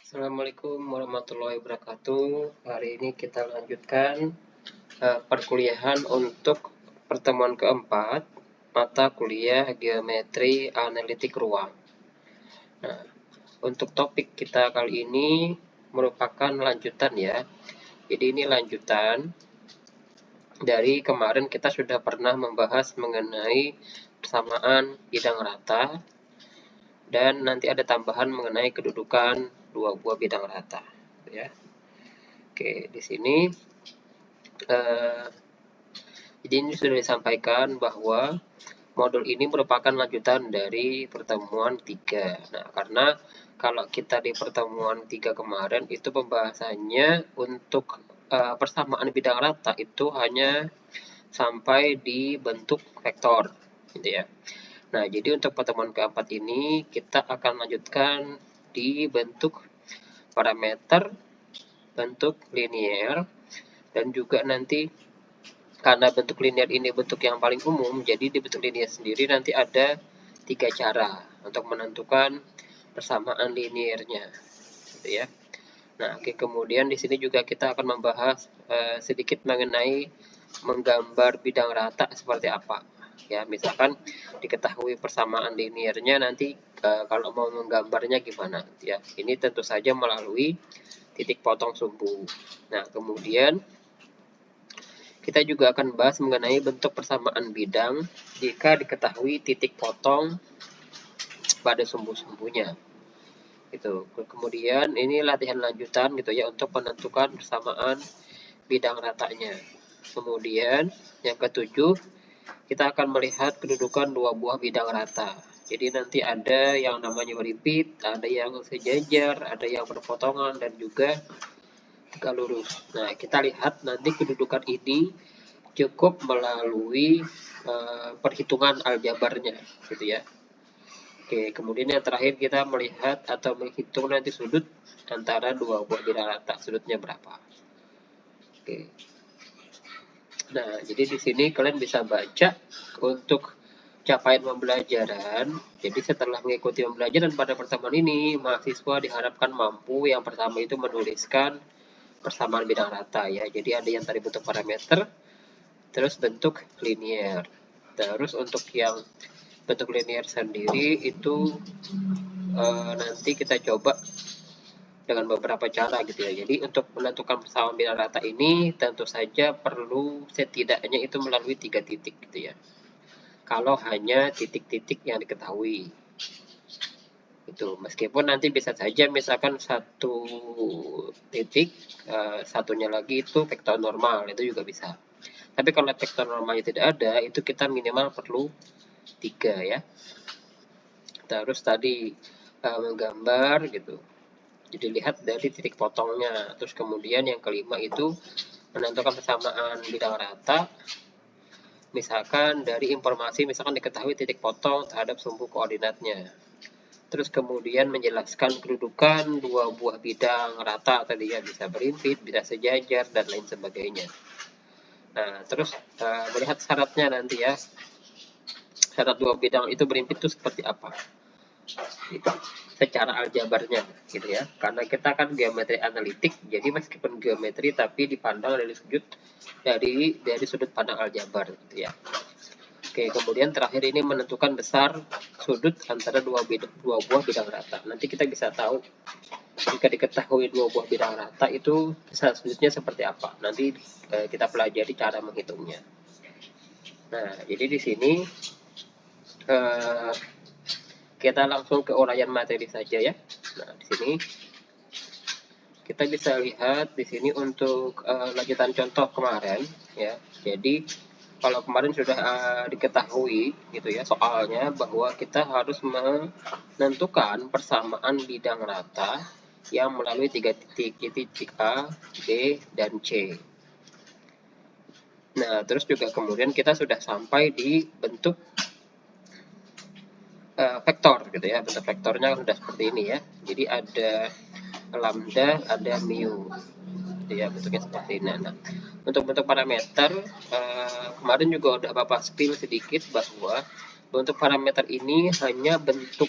Assalamualaikum warahmatullahi wabarakatuh. Hari ini kita lanjutkan perkuliahan untuk pertemuan keempat mata kuliah geometri analitik ruang. Nah, untuk topik kita kali ini merupakan lanjutan ya. Jadi ini lanjutan dari kemarin kita sudah pernah membahas mengenai persamaan bidang rata. Dan nanti ada tambahan mengenai kedudukan dua buah bidang rata, ya. Oke, di sini jadi ini sudah disampaikan bahwa modul ini merupakan lanjutan dari pertemuan 3. Nah, karena kalau kita di pertemuan 3 kemarin itu pembahasannya untuk persamaan bidang rata itu hanya sampai di bentuk vektor, gitu ya. Nah, jadi untuk pertemuan keempat ini kita akan lanjutkan di bentuk parameter, bentuk linear, dan juga nanti karena bentuk linear ini bentuk yang paling umum, jadi di bentuk linear sendiri nanti ada 3 cara untuk menentukan persamaan linearnya, gitu ya. Nah, oke, kemudian di sini juga kita akan membahas sedikit mengenai menggambar bidang rata seperti apa. Ya, misalkan diketahui persamaan linearnya, nanti kalau mau menggambarnya gimana ya. Ini tentu saja melalui titik potong sumbu. Nah, kemudian kita juga akan bahas mengenai bentuk persamaan bidang jika diketahui titik potong pada sumbu-sumbunya. Gitu. Kemudian ini latihan lanjutan gitu ya untuk menentukan persamaan bidang ratanya. Kemudian yang ketujuh, kita akan melihat kedudukan dua buah bidang rata. Jadi nanti ada yang namanya berimpit, ada yang sejajar, ada yang berpotongan, dan juga tegak lurus. Nah, kita lihat nanti kedudukan ini cukup melalui perhitungan aljabarnya, gitu ya. Oke, kemudian yang terakhir kita melihat atau menghitung nanti sudut antara dua buah bidang rata, sudutnya berapa. Oke. Nah, jadi di sini kalian bisa baca untuk capaian pembelajaran. Jadi setelah mengikuti pembelajaran pada pertemuan ini, mahasiswa diharapkan mampu yang pertama itu menuliskan persamaan bidang rata ya. Jadi ada yang tadi bentuk parameter, terus bentuk linear. Terus untuk yang bentuk linear sendiri itu nanti kita coba dengan beberapa cara gitu ya. Jadi untuk menentukan persamaan bidang rata ini tentu saja perlu setidaknya itu melalui 3 titik gitu ya. Kalau hanya titik-titik yang diketahui. Itu meskipun nanti bisa saja misalkan satu titik, satunya lagi itu vektor normal, itu juga bisa. Tapi kalau vektor normalnya tidak ada, itu kita minimal perlu 3 ya. Terus tadi menggambar gitu. Jadi lihat dari titik potongnya. Terus kemudian yang kelima itu menentukan persamaan bidang rata. Misalkan dari informasi, misalkan diketahui titik potong terhadap sumbu koordinatnya. Terus kemudian menjelaskan kedudukan dua buah bidang rata tadi ya, bisa berimpit, bisa sejajar, dan lain sebagainya. Nah, terus melihat syaratnya nanti ya. Syarat dua bidang itu berimpit itu seperti apa? Gitu. Secara aljabarnya gitu ya, karena kita kan geometri analitik, jadi meskipun geometri tapi dipandang dari sudut pandang aljabar gitu ya. Oke, kemudian terakhir ini menentukan besar sudut antara dua buah bidang rata. Nanti kita bisa tahu jika diketahui dua buah bidang rata itu besar sudutnya seperti apa. Nanti kita pelajari cara menghitungnya. Nah, jadi di sini kita langsung ke uraian materi saja ya. Nah, di sini kita bisa lihat di sini untuk lanjutan contoh kemarin ya. Jadi kalau kemarin sudah diketahui gitu ya soalnya bahwa kita harus menentukan persamaan bidang rata yang melalui 3 titik, yaitu titik A, B, dan C. Nah, terus juga kemudian kita sudah sampai di bentuk vektor gitu ya. Bentuk vektornya sudah seperti ini ya. Jadi ada lambda, ada mu. Gitu ya, bentuknya seperti ini. Nah, untuk bentuk parameter kemarin juga udah Bapak spill sedikit bahwa untuk parameter ini hanya bentuk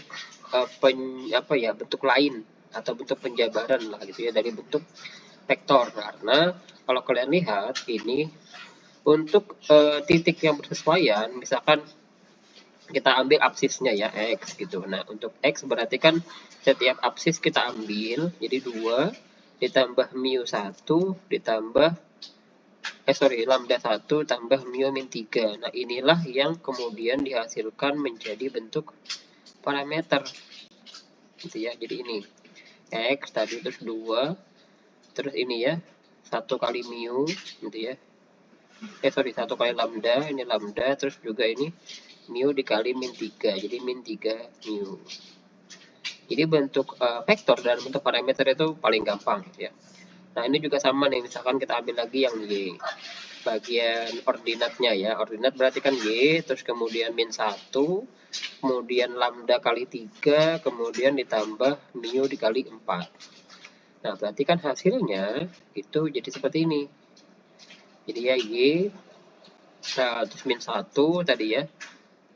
bentuk lain atau bentuk penjabaran lah gitu ya dari bentuk vektor. Karena kalau kalian lihat ini untuk titik yang bersesuaian, misalkan kita ambil absisnya ya X gitu. Nah untuk X berarti kan setiap absis kita ambil jadi 2 ditambah mu 1 ditambah lambda 1 tambah mu min 3. Nah inilah yang kemudian dihasilkan menjadi bentuk parameter gitu ya. Jadi ini X tadi terus 2 terus ini ya 1 kali mu gitu ya. 1 kali lambda, ini lambda terus juga ini mu dikali min 3, jadi min 3 mu. Jadi bentuk vektor dan bentuk parameter itu paling gampang gitu ya. Nah ini juga sama nih, misalkan kita ambil lagi yang Y, bagian ordinatnya ya, ordinat berarti kan Y, terus kemudian min 1, kemudian lambda kali 3, kemudian ditambah mu dikali 4. Nah berarti kan hasilnya itu jadi seperti ini. Jadi ya Y, terus min 1 tadi ya,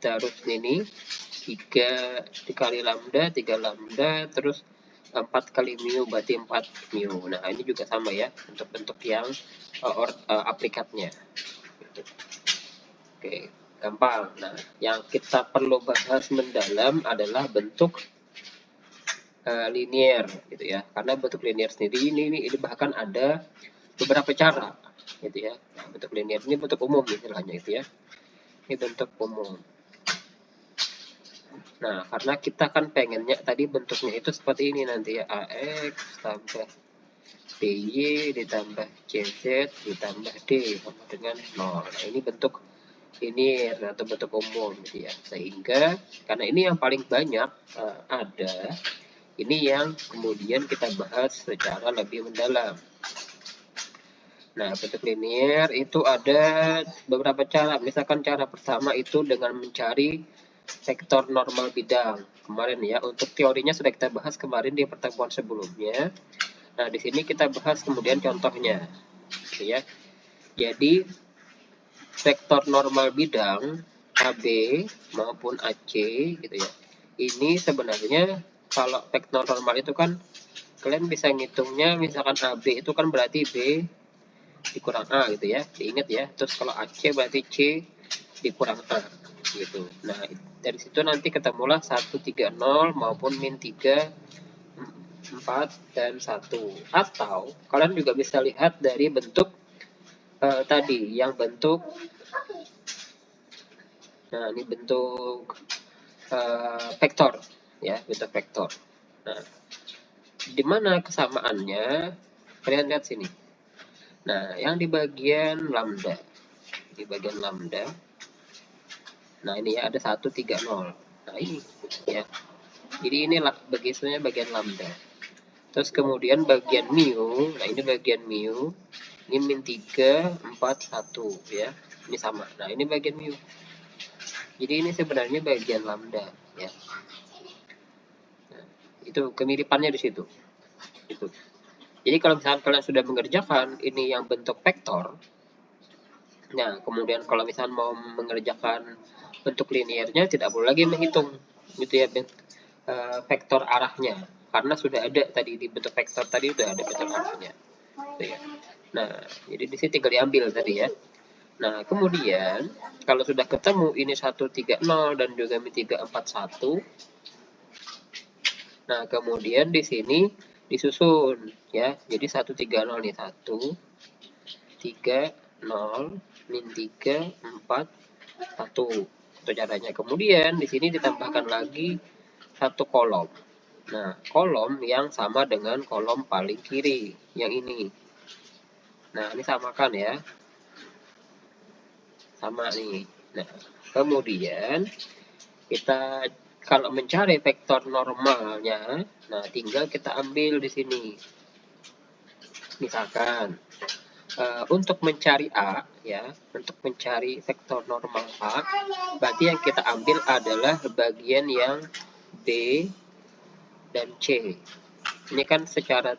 terus ini 3 dikali lambda, 3 lambda, terus 4 kali mu berarti 4 mu. Nah ini juga sama ya untuk bentuk yang aplikatnya. Oke, gampang. Nah yang kita perlu bahas mendalam adalah bentuk linear gitu ya. Karena bentuk linear sendiri ini bahkan ada beberapa cara gitu ya. Nah, bentuk linear ini bentuk umum istilahnya gitu ya. Ini bentuk umum. Nah, karena kita kan pengennya tadi bentuknya itu seperti ini nanti ya, AX tambah BY ditambah CZ ditambah D sama dengan 0. Nah, ini bentuk ini atau bentuk umum gitu ya. Sehingga karena ini yang paling banyak ada, ini yang kemudian kita bahas secara lebih mendalam. Nah, bentuk linear itu ada beberapa cara. Misalkan cara pertama itu dengan mencari vektor normal bidang kemarin ya. Untuk teorinya sudah kita bahas kemarin di pertemuan sebelumnya. Nah di sini kita bahas kemudian contohnya gitu ya. Jadi vektor normal bidang AB maupun AC gitu ya, ini sebenarnya kalau vektor normal itu kan kalian bisa ngitungnya, misalkan AB itu kan berarti B dikurang A gitu ya, diingat ya. Terus kalau AC berarti C dikurang A gitu. Nah dari situ nanti ketemulah 1, 3, 0 maupun min 3, 4, dan 1. Atau kalian juga bisa lihat dari bentuk tadi yang bentuk, nah ini bentuk vektor ya, bentuk vektor. Nah di mana kesamaannya, kalian lihat sini. Nah yang di bagian lambda, nah ini ya ada 1, 3, 0. Nah ini ya, jadi ini bagian lambda. Terus kemudian bagian mu, nah ini bagian mu, ini min 3, 4, 1 ya, ini sama. Nah ini bagian mu, jadi ini sebenarnya bagian lambda ya. Nah, itu kemiripannya di situ. Itu. Jadi kalau misalnya kalian sudah mengerjakan ini yang bentuk vektor, nah kemudian kalau misalnya mau mengerjakan bentuk linearnya tidak perlu lagi menghitung gitu ya, vektor arahnya, karena sudah ada tadi di bentuk vektor tadi sudah ada vektor arahnya gitu ya. Nah jadi di sini tinggal diambil tadi ya. Nah kemudian kalau sudah ketemu ini 1, 3, 0 dan juga min 3, 4, 1, nah kemudian di sini disusun ya, jadi 1, 3, 0 nih, 1, 3, 0, min 3, 4, 1 itu caranya. Kemudian di sini ditambahkan lagi satu kolom. Nah, kolom yang sama dengan kolom paling kiri, yang ini. Nah, ini samakan ya. Sama nih. Nah, kemudian kita kalau mencari vektor normalnya, nah tinggal kita ambil di sini. Misalkan untuk mencari A ya, untuk mencari vektor normal A, berarti yang kita ambil adalah bagian yang B dan C. Ini kan secara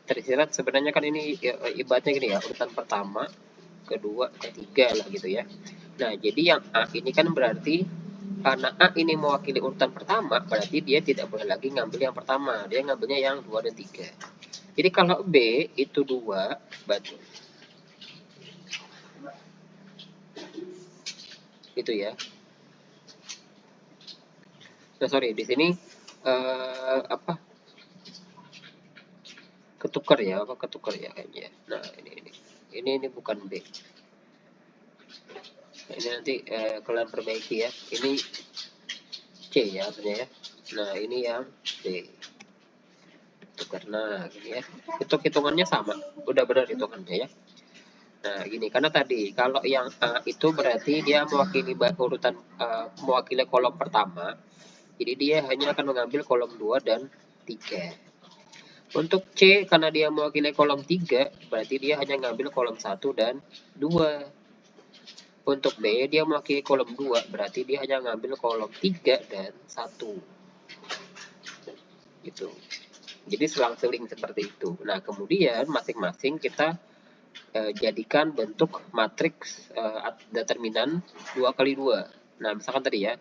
tersirat sebenarnya kan ini ibaratnya gini ya, urutan pertama, kedua, ketiga lah gitu ya. Nah jadi yang A ini kan berarti karena A ini mewakili urutan pertama, berarti dia tidak boleh lagi ngambil yang pertama, dia ngambilnya yang 2 dan 3. Jadi kalau B itu 2, berarti itu ya. Nah, sorry, di sini apa? Ketukar ya, ketukar ya kayaknya. Nah, ini bukan B. Nah, ini nanti kalian perbaiki ya. Ini C ya artinya ya. Nah, ini yang B. Tukar. Nah, gini ya. Hitungannya sama. Udah benar hitungannya ya. Nah, gini, karena tadi kalau yang A itu berarti dia mewakili urutan mewakili kolom pertama. Jadi dia hanya akan mengambil kolom 2 dan 3. Untuk C karena dia mewakili kolom 3, berarti dia hanya ngambil kolom 1 dan 2. Untuk B dia mewakili kolom 2, berarti dia hanya ngambil kolom 3 dan 1. Gitu. Jadi selang-seling seperti itu. Nah, kemudian masing-masing kita jadikan bentuk matriks determinan 2 kali 2. Nah, misalkan tadi ya,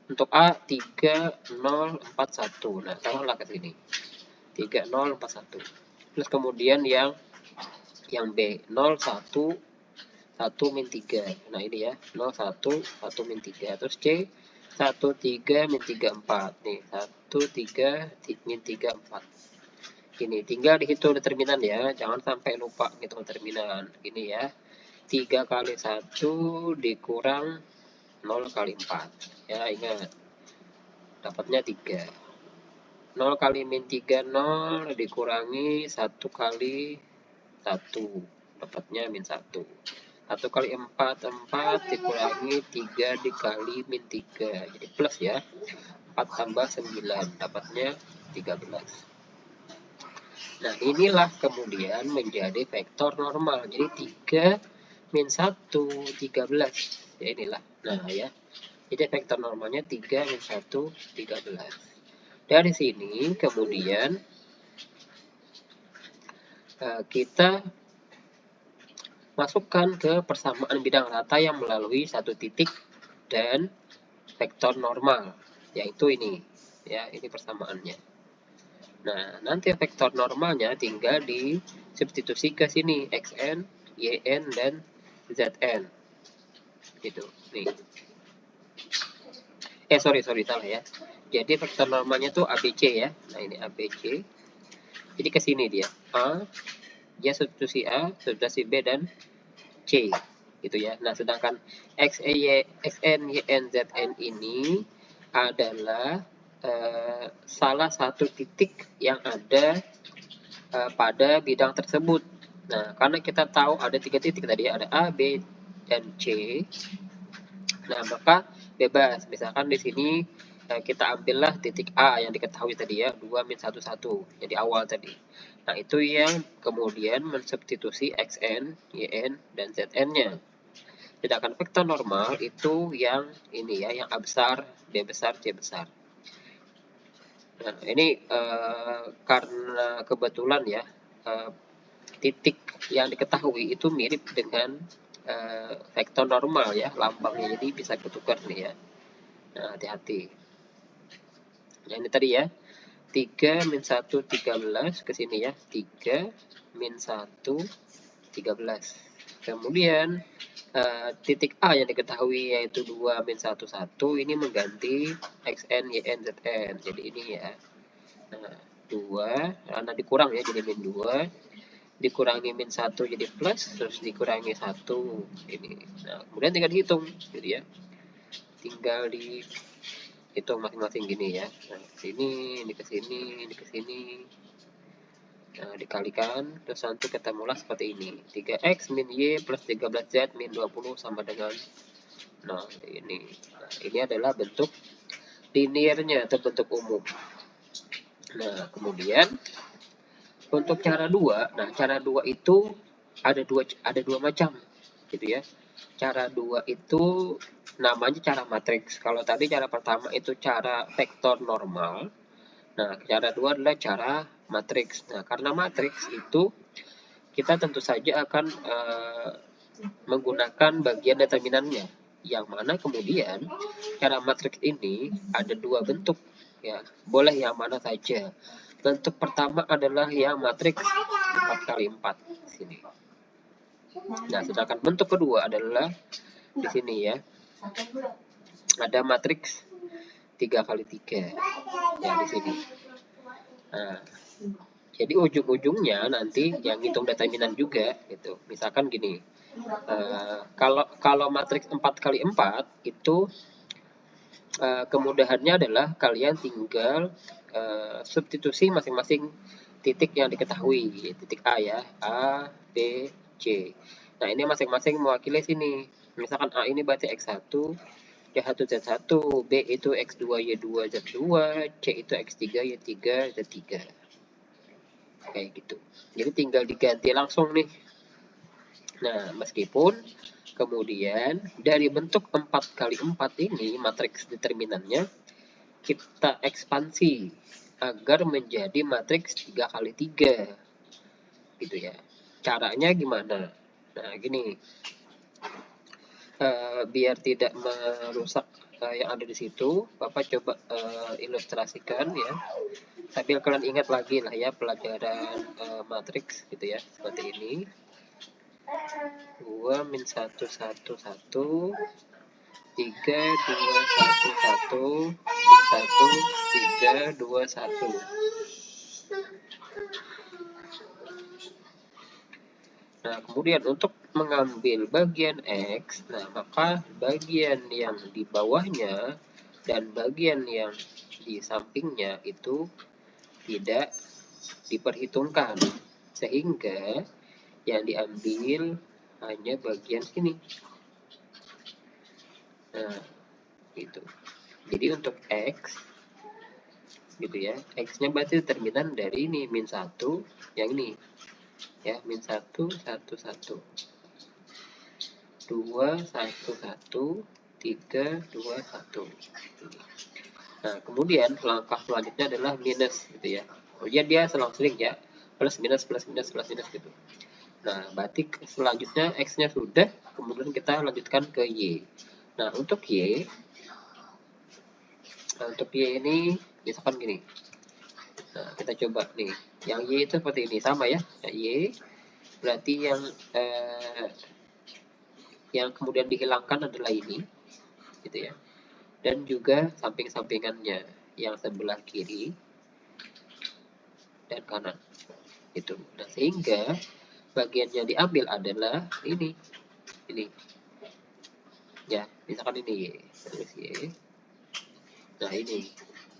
untuk A 3, 0, 4, 1. Nah, taruhlah ke sini. 3, 0, 4, 1. Terus kemudian yang B 0, 1, 1, min 3. Nah, ini ya, 0, 1, 1, min 3. Terus C 1, 3, min 3, 4. Nih, 1, 3, min 3, 4. Ini tinggal dihitung determinan ya, jangan sampai lupa hitung determinan. Gini ya, 3 kali 1 dikurang 0 kali 4. Ya, ingat. Dapatnya 3. 0 kali min 3, 0 dikurangi 1 kali 1. Dapatnya min 1. 1 kali 4, 4 dikurangi 3 dikali min 3. Jadi plus ya. 4 tambah 9. Dapatnya 13. Nah, inilah kemudian menjadi vektor normal. Jadi 3 min 1, 13. Ya, inilah. Nah, ya. Jadi vektor normalnya 3 min 1, 13. Dari sini kemudian kita masukkan ke persamaan bidang rata yang melalui satu titik dan vektor normal. Yaitu ini. Ya, ini persamaannya. Nah, nanti vektor normalnya tinggal disubstitusi ke sini, xn, yn, dan zn. Gitu. Nih. Sorry, salah ya. Jadi vektor normalnya tuh ABC ya. Nah, ini ABC. Jadi ke sini dia. A, dia substitusi A, substitusi B, dan C. Gitu ya. Nah, sedangkan xn, yn, zn ini adalah salah satu titik yang ada pada bidang tersebut. Nah, karena kita tahu ada 3 titik tadi, ada A, B, dan C. Nah, maka bebas. Misalkan di sini kita ambillah titik A yang diketahui tadi ya, 2 min 1, 1. Jadi awal tadi. Nah, itu yang kemudian mensubstitusi xn, yn, dan zn-nya. Sedangkan vektor normal itu yang ini ya, yang A besar, B besar, C besar. Nah, ini karena kebetulan ya, titik yang diketahui itu mirip dengan vektor normal ya, lambangnya, jadi bisa ketukar nih ya. Nah, hati-hati. Nah, ini tadi ya, 3 min 1, 13, ke sini ya, 3 min 1, 13. Kemudian titik A yang diketahui yaitu 2 min 1, 1, ini mengganti xn, yn, zn. Jadi ini ya. Nah, 2, karena dikurang ya, jadi min 2. Dikurangi min 1 jadi plus, terus dikurangi 1. Ini. Nah, kemudian tinggal dihitung. Gitu ya. Tinggal dihitung masing-masing gini ya. Nah, sini, ini ke sini, ini ke sini. Nah, dikalikan, terus nanti ketemulah seperti ini. 3x min y plus 13z min 20 sama dengan 0. Ini. Nah, ini adalah bentuk liniernya atau bentuk umum. Nah, kemudian untuk cara 2, nah cara 2 itu ada dua macam, gitu ya. Cara 2 itu namanya cara matriks. Kalau tadi cara pertama itu cara vektor normal. Nah, cara 2 adalah cara matriks. Nah, karena matriks itu kita tentu saja akan menggunakan bagian determinannya, yang mana kemudian pada matriks ini ada dua bentuk ya, boleh yang mana saja. Bentuk pertama adalah yang matriks 4x4 sini. Nah, sedangkan bentuk kedua adalah di sini ya. Ada matriks 3x3 ya di sini. Nah, jadi ujung-ujungnya nanti yang hitung determinan juga gitu. Misalkan gini, kalau matriks 4x4 itu kemudahannya adalah kalian tinggal substitusi masing-masing titik yang diketahui, titik A ya, A, B, C. Nah, ini masing-masing mewakili sini. Misalkan A ini berarti X1, Y1 Z1, B itu X2 Y2 Z2, C itu X3 Y3 Z3. Kayak gitu. Jadi tinggal diganti langsung nih. Nah, meskipun kemudian dari bentuk 4x4 ini matriks determinannya kita ekspansi agar menjadi matriks 3x3 gitu ya. Caranya gimana? Nah, gini. Biar tidak merusak yang ada di situ, Bapak coba ilustrasikan ya. Sambil kalian ingat lagi lah ya pelajaran matriks gitu ya, seperti ini. 2 min 1 1 1 3 2 1 1 1 min 1 3 2 1. Nah, kemudian untuk mengambil bagian X, nah maka bagian yang di bawahnya dan bagian yang di sampingnya itu tidak diperhitungkan, sehingga yang diambil hanya bagian sini. Nah, gitu. Jadi untuk X gitu ya, X-nya berarti determinan dari ini min 1 yang ini ya, min 1 1 1 2 1 1 3 2 1. Nah, kemudian langkah selanjutnya adalah minus gitu ya. Kemudian dia selang-seling ya, plus minus plus minus plus minus gitu. Nah, berarti selanjutnya X-nya sudah, kemudian kita lanjutkan ke Y. Nah, untuk Y ini misalkan gini. Nah, kita coba nih. Yang Y itu seperti ini, sama ya. Nah, Y berarti yang kemudian dihilangkan adalah ini gitu ya. Dan juga samping-sampingannya yang sebelah kiri dan kanan itu. Nah, sehingga bagian yang diambil adalah ini ya, misalkan ini Y, terus Y. Nah, ini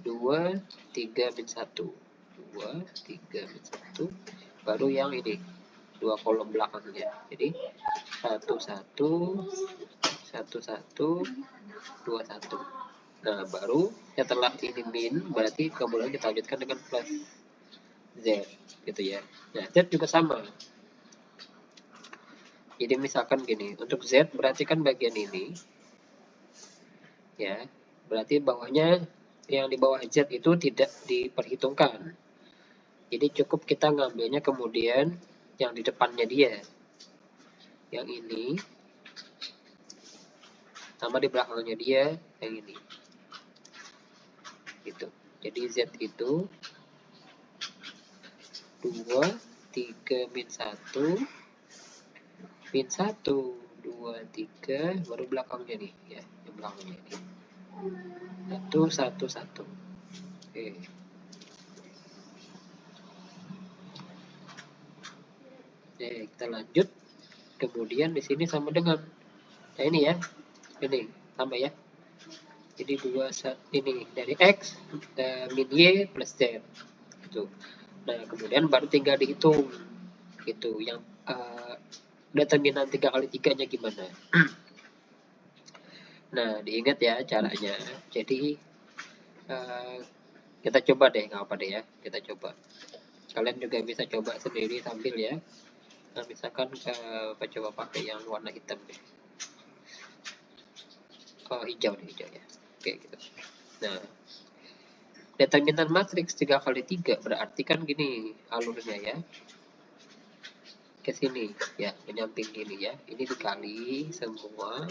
2 3 min 1 2 3 min 1 baru yang ini dua kolom belakangnya. Jadi 1 1 1 1 2 1. Nah, baru setelah ini min berarti kemudian kita lanjutkan dengan plus Z gitu ya. Nah, Z juga sama. Jadi misalkan gini, untuk Z berarti kan bagian ini ya, berarti bawahnya yang di bawah Z itu tidak diperhitungkan. Jadi cukup kita ngambilnya kemudian yang di depannya dia, yang ini, sama di belakangnya dia yang ini gitu. Jadi Z itu 2 3 min 1 min 1 2 3 baru belakangnya nih ya, yang belakangnya ini 1 1 1. Oke. Oke, kita lanjut. Kemudian di sini sama dengan ini ya, ini sama ya. Jadi 2 ini dari X min Y plus Z gitu. Nah, kemudian baru tinggal dihitung gitu yang determinan 3x3-nya gimana. Nah, diingat ya caranya. Jadi kita coba deh, nggak apa deh ya, kita coba. Kalian juga bisa coba sendiri sambil ya. Nah, misalkan coba pakai yang warna hitam deh. Oh, hijau nih, hijau ya. Oke, gitu. Nah, determinan matriks 3x3 berarti kan gini alurnya ya. Ke sini ya, menyamping gini ya. Ini dikali semua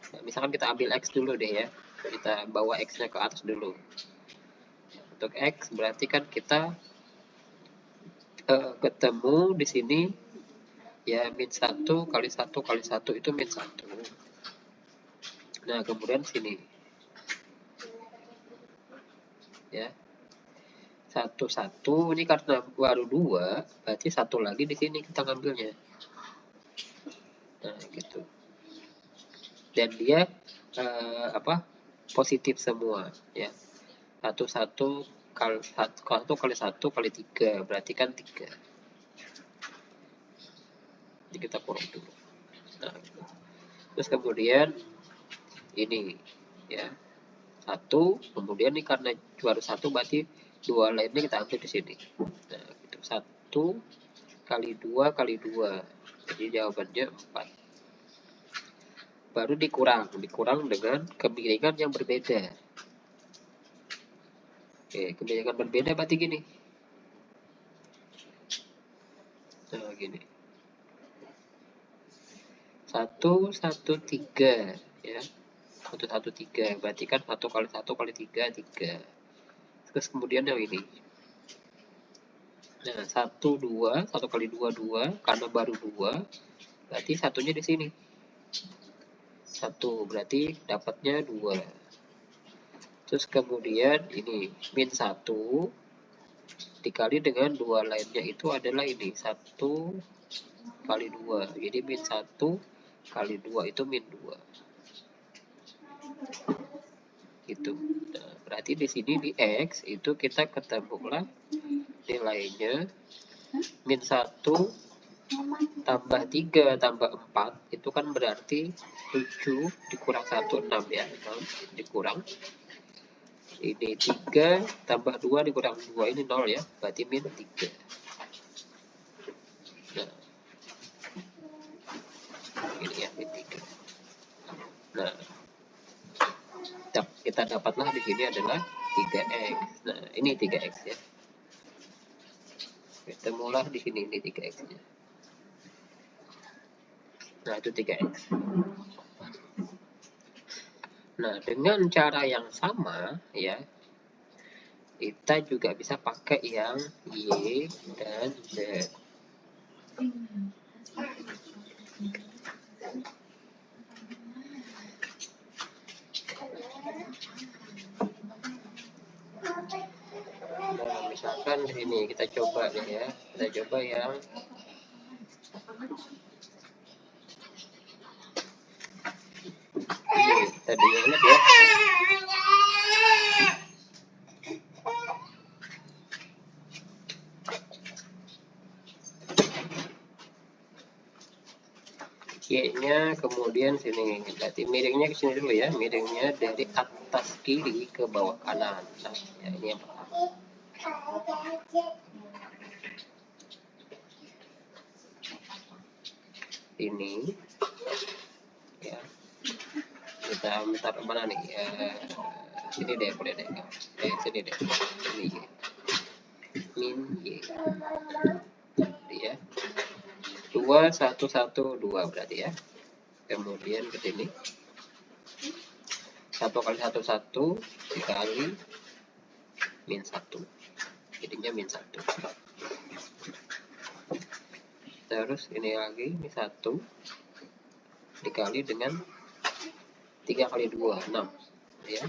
Nah, misalkan kita ambil X dulu deh ya, kita bawa X-nya ke atas dulu. Untuk X berarti kan kita ketemu di sini ya min 1 kali 1 kali 1 itu min 1. Nah, kemudian sini ya 1 1 ini karena baru 2 berarti 1 lagi di sini kita ngambilnya. Nah, gitu. Dan dia positif semua ya. 1 1 kali 1 kali 3 berarti kan 3. Jadi kita kurang dulu. Nah, gitu. Terus kemudian ini ya 1, kemudian ini karena baru 1 berarti 2 lainnya kita ambil di sini. Nah, gitu. 1 kali 2 kali 2. Jadi jawabannya 4. Baru dikurang dengan kemiringan yang berbeda. Oke, kemiringan berbeda berarti gini. Nah, gini. 1 1 3 ya. 1 1 3 berarti kan 1 kali 1 kali 3 3. Terus kemudian yang ini. Nah, 1 2 1 kali 2 2 karena baru 2 berarti satunya di sini. 1 berarti dapatnya 2. Terus kemudian ini min 1 dikali dengan 2 lainnya itu adalah ini 1 kali 2. Jadi min 1 kali 2 itu min 2. Gitu. Nah, berarti di sini di X itu kita ketemulah nilainya min 1 tambah 3 tambah 4 itu kan berarti 7 dikurang 1 6 ya. 6 dikurang ini 3 tambah 2 dikurang 2 ini 0 ya. Berarti min 3. Nah, ini ya min 3. Nah, kita dapatlah di sini adalah 3x. Nah, ini 3x ya. Ketemulah di sini ini 3x-nya. Nah, itu 3x. Nah, dengan cara yang sama ya, kita juga bisa pakai yang Y dan Z. Nah, misalkan di sini kita coba nih ya, kita coba yang ini tadi ingat ya. Y-nya kemudian sini, berarti miringnya ke sini dulu ya, miringnya dari atas kiri ke bawah kanan. Nah, ya ini yang pertama. Ini ya, kita taruh mana nih? Sini deh, boleh deh. Sini deh. Ini Y. Min Y. Ya. 2 1 1 2 berarti ya. Kemudian ke sini 1 kali 1 1 dikali min 1, jadinya min 1. Terus ini lagi min 1 dikali dengan 3 kali 2 6 ya,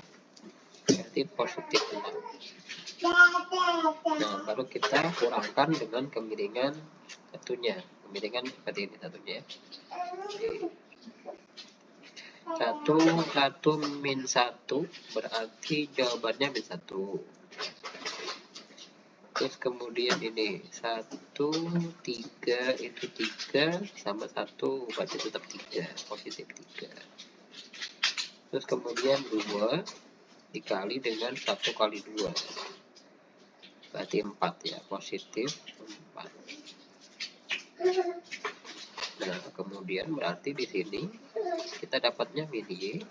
berarti positif 6. Nah, baru kita kurangkan dengan kemiringan satunya, kemiringan seperti ini satunya ya. 1 min 1 berarti jawabannya min 1. Terus kemudian ini 1 3 itu 3 sama 1 berarti tetap 3, positif 3. Terus kemudian 2 dikali dengan 1 kali 2 berarti 4 ya, positif 4. Nah, kemudian berarti di sini kita dapatnya min Y.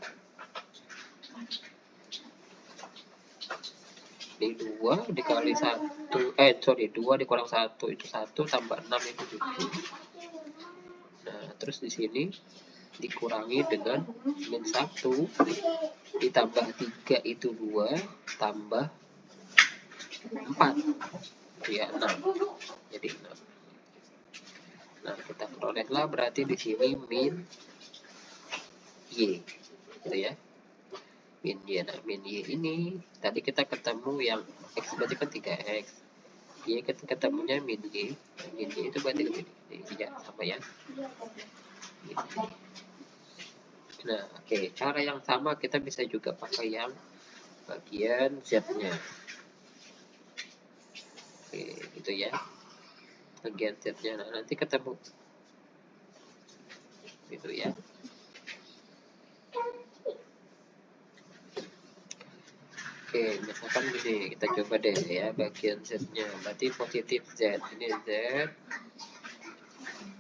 Ini 2 dikali 1, 2 dikurang 1 itu 1 tambah 6 itu 7. Nah, terus di sini dikurangi dengan min 1 ditambah 3 itu 2 tambah 4 ya 6, jadi 6. Nah, kita perolehlah berarti di sini min y gitu ya, min y. Nah, min y ini tadi kita ketemu yang x berarti kan 3x, y kita ketemunya min y. Min y itu berarti ini ya, sama ya. Nah, oke, cara yang sama kita bisa juga pakai yang bagian z-nya. Oke, gitu ya. Bagian z-nya. Nah, nanti ketemu. Gitu ya. Oke, misalkan gini, kita coba deh ya bagian z-nya. Berarti positif z. Ini z.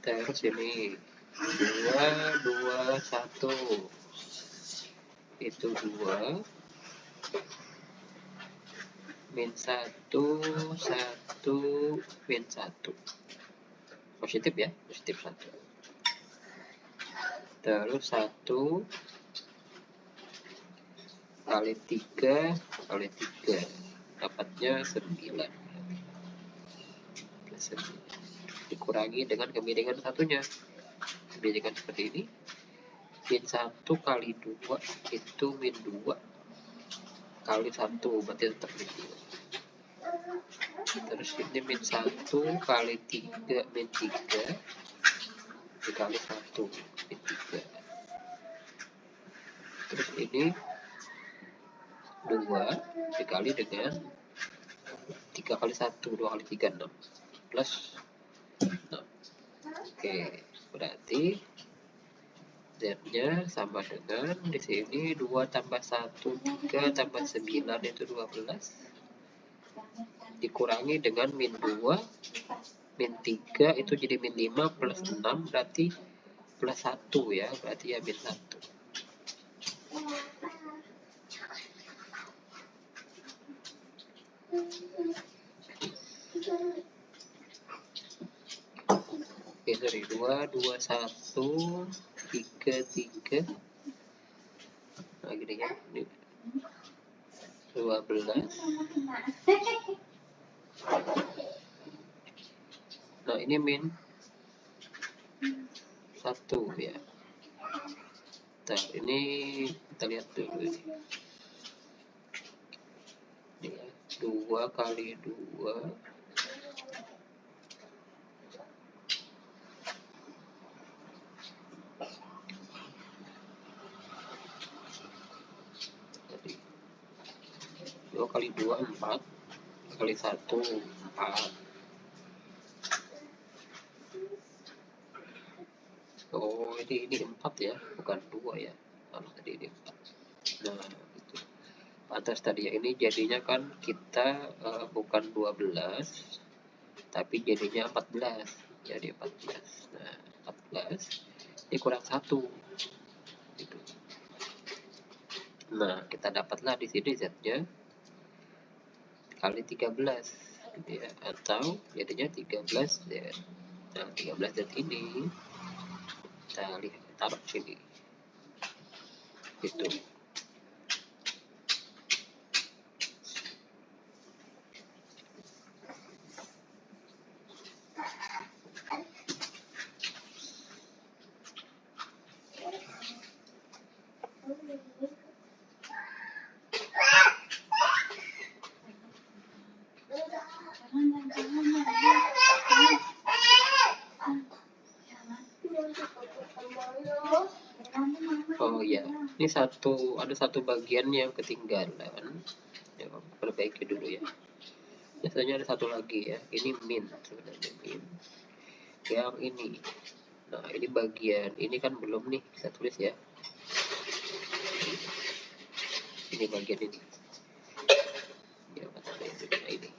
Terus ini 2, 2, 1. Itu 2. Min 1, 1, min 1. Positif ya, positif 1. Terus 1 kali 3 kali 3. Dapatnya 9. Dikurangi dengan kemiringan satunya. Kemiringan seperti ini. Min 1 kali 2 itu min 2 kali 1, berarti tetap min 2. Terus ini min 1 kali 3 min 3 dikali 1 min 3. Terus ini 2 dikali dengan 3 kali 1, 2 kali 3, 6 plus 6. Oke, berarti z-nya sama dengan di sini 2 tambah 1 3 tambah 9 itu 12 dikurangi dengan min 2 min 3 itu jadi min 5 plus 6 berarti plus 1 ya, berarti ya min 1. Oke, dari 2 2 1 3 3. Nah, gini ya. Ini 12. Nah, ini min 1 ya. Nah, ini kita lihat dulu ini. Ini ya, 2 kali 2 2 kali 2 4 kali 1 4. Oh, ini 4 ya, bukan 2 ya. Kalau tadi ini 4. Nah, itu. Atas tadi ya, ini jadinya kan kita bukan 12 tapi jadinya 14. Jadi 14. Nah, 14 dikurang 1. Gitu. Nah, kita dapatlah di sini z-nya kali 13 gitu ya, atau jadinya 13 z. Nah, 13 z ini kita lihat, taruh sini gitu. Oh ya, ini ada satu bagian yang ketinggalan. Ya, perbaiki dulu ya. Biasanya ada satu lagi ya. Ini min sebenarnya min. Yang ini. Nah, ini bagian ini kan belum nih kita tulis ya. Ini bagian ini. Ya, ini.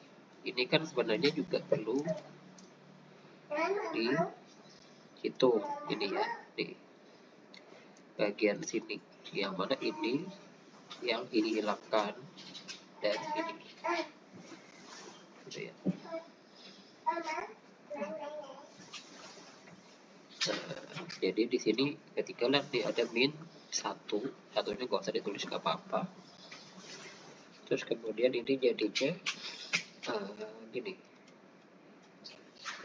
Ini kan sebenarnya juga perlu dihitung ini ya. Nih. Bagian sini, yang mana ini yang dihilangkan dari ini gitu ya. Nah, Jadi di sini ketika nanti ada min 1, satunya nggak usah ditulis nggak apa-apa. Terus kemudian ini jadinya gini.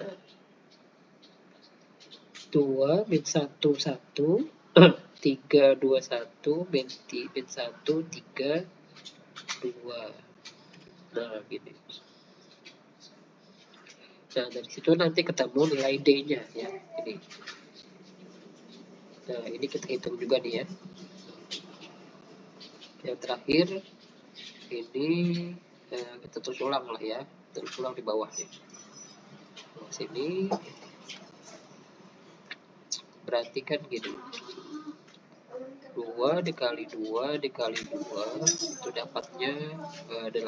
Nah, 2 min 1 1 3 2 1 min 1 3 2. Nah gini. Nah dari situ nanti ketemu nilai D-nya ya. Ini. Nah ini kita hitung juga nih ya. Yang terakhir ini kita terus ulang lah ya. Terus ulang di bawah nih. Nah, sini berarti kan gini. 2 dikali 2 dikali 2 itu dapatnya 8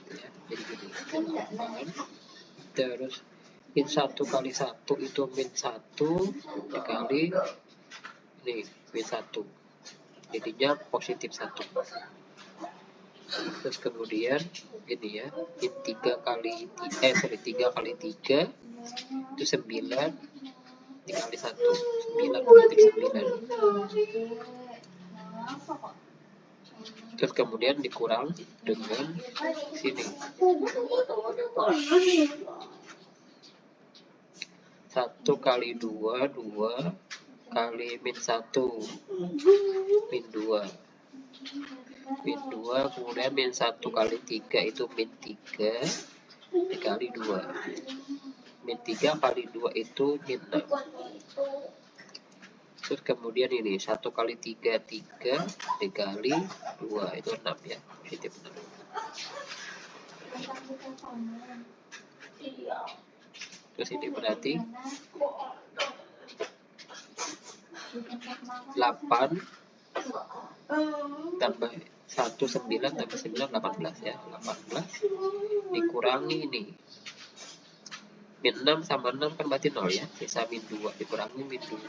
ya, jadi gini 8. Terus min 1 kali 1 itu min 1 dikali ini min 1 jadinya positif 1. Terus kemudian gini ya, min 3 kali 3 kali 3 itu 9 dikali 1, 9 positif 9. Terus kemudian dikurang dengan sini 1 kali 2 2 kali min 1 min 2 min 2 kemudian min 1 kali 3 itu min 3 dikali 2 min 3 kali 2 itu min 6. Terus kemudian ini 1 kali 3 3 dikali 2 itu 6 ya, positif 6. Terus ini berarti 8 tambah 1 9 tambah 9 18 ya, 18 dikurangi ini min 6 sama 6 kan berarti 0 ya, sisa min 2 dikurangi min 2.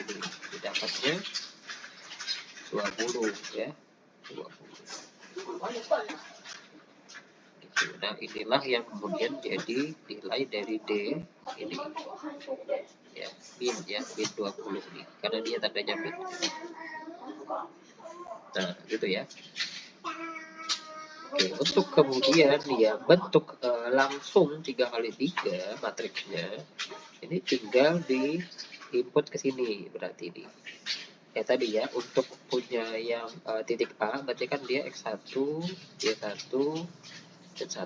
Ini didapatnya 20 ya, 20. Gitu. Nah inilah yang kemudian jadi nilai dari D ini ya, min ya, min 20 nih, karena dia tandanya min. Nah gitu ya. Oke, untuk kemudian ya bentuk langsung 3 kali 3 matriksnya ini tinggal di input ke sini berarti ini. Ya tadi ya, untuk punya yang titik A berarti kan dia X1, Y1, dan 1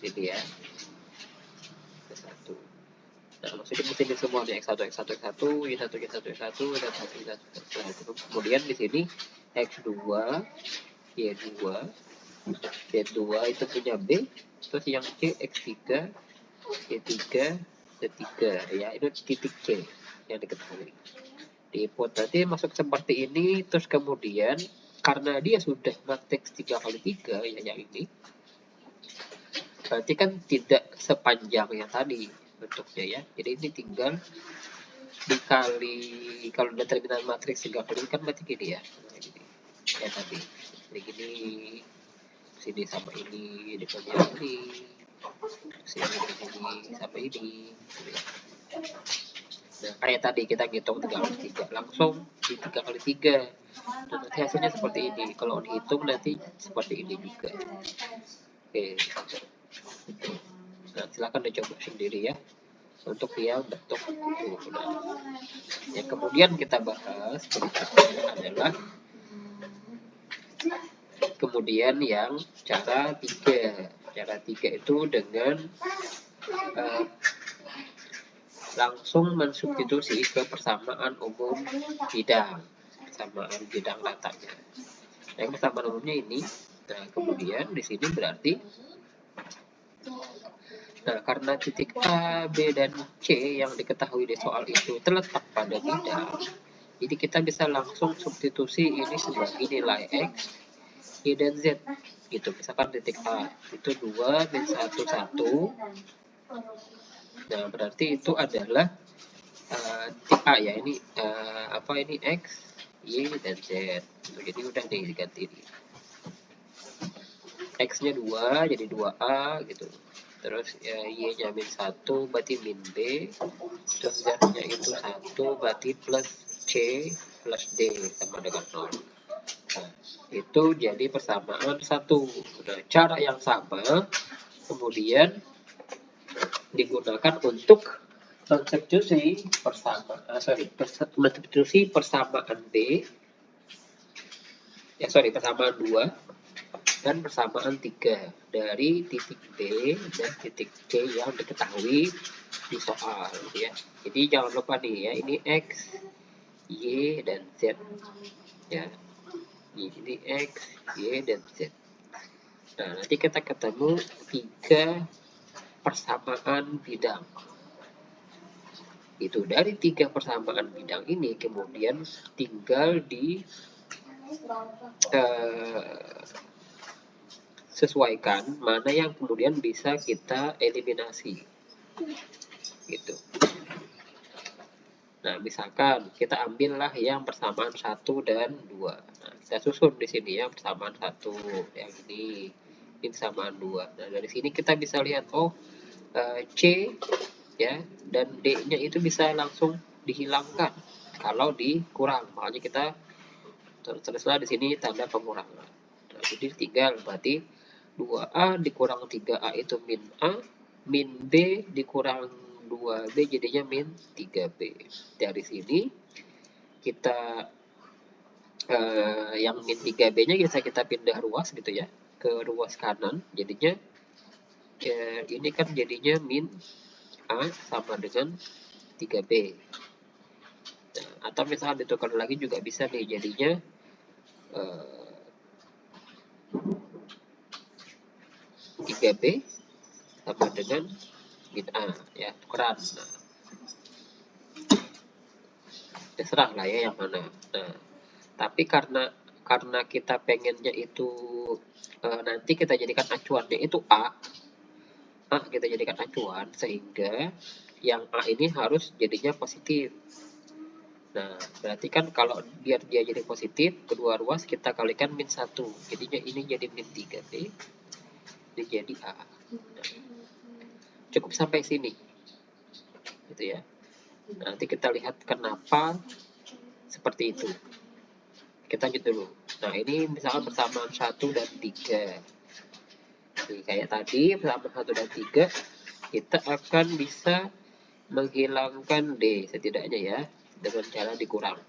ini ya. X1. Nah, maksudnya mesti di semua nih X1, X1, X1, Y1, Y1, Y1, dan 1, Y1. Nah, kemudian di sini X2, Y2, Z2 itu punya B, terus yang C X3, Y3, Z3 ya, itu titik C yang diketahui. Di input nanti masuk seperti ini, terus kemudian karena dia sudah matriks 3 kali 3 ya yang ini, berarti kan tidak sepanjang yang tadi bentuknya ya. Jadi ini tinggal dikali, kalau determinan matriks 3 kali kan berarti gini ya. Nah, gini. Ya tadi. Begini. Sini sama ini, depannya ini. Sini sampai ini. Nah, kayak tadi kita ngitung 3 kali 3 langsung di 3 kali 3. Nah, nanti hasilnya seperti ini. Kalau dihitung nanti seperti ini juga. Oke. Nah, silakan dicoba sendiri ya untuk yang bentuk itu. Nah, yang kemudian kita bahas berikutnya adalah kemudian yang cara 3. Cara 3 itu dengan langsung mensubstitusi ke persamaan umum bidang, persamaan bidang datanya. Yang persamaan umumnya ini. Nah, kemudian di sini berarti karena titik A, B, dan C yang diketahui di soal itu terletak pada bidang, jadi kita bisa langsung substitusi ini sebagai nilai X, Y, dan Z. Gitu, misalkan titik A itu 2 min 1, 1. Nah, berarti itu adalah titik A ya, ini ini X, Y, dan Z. Jadi udah diganti ini. X-nya 2, jadi 2A gitu. terus Y-nya min 1 berarti min B, terus Z-nya itu 1 berarti plus C plus D sama dengan 0. Nah, itu jadi persamaan 1. Nah, cara yang sama kemudian digunakan untuk substitusi persamaan B, persamaan 2 dan persamaan 3 dari titik B dan titik C yang diketahui di soal ya. Jadi jangan lupa nih ya, ini X, Y, dan Z ya. Ini X, Y, dan Z. Nah, nanti kita ketemu 3 persamaan bidang. Itu dari 3 persamaan bidang ini kemudian tinggal di sesuaikan mana yang kemudian bisa kita eliminasi gitu. Nah, misalkan kita ambillah yang persamaan 1 dan 2. Nah, saya susun di sini yang persamaan 1, yang ini persamaan 2. Nah, dari sini kita bisa lihat C ya dan D-nya itu bisa langsung dihilangkan kalau dikurang. Makanya kita tulislah di sini tanda pengurangan. Nah, jadi tinggal berarti 2A dikurang 3A itu min A, min B dikurang 2B jadinya min 3B. Dari sini kita yang min 3B-nya bisa kita pindah ruas gitu ya, ke ruas kanan. Jadinya ini kan jadinya min A sama dengan 3B. Nah, atau misalnya ditukar lagi juga bisa nih, jadinya 3B sama dengan min A ya, tukeran. Nah, terserah lah ya yang mana. Nah, tapi karena kita pengennya itu nanti kita jadikan acuannya itu A kita jadikan acuan, sehingga yang A ini harus jadinya positif. Nah, berarti kan kalau biar dia jadi positif, kedua ruas kita kalikan min 1. Jadinya ini jadi min 3B, ini jadi A. Nah, cukup sampai sini. Gitu ya. Nanti kita lihat kenapa seperti itu. Kita lanjut dulu. Nah, ini misalkan persamaan 1 dan 3. Nih, kayak tadi persamaan 1 dan 3, kita akan bisa menghilangkan D setidaknya ya, dengan cara dikurang.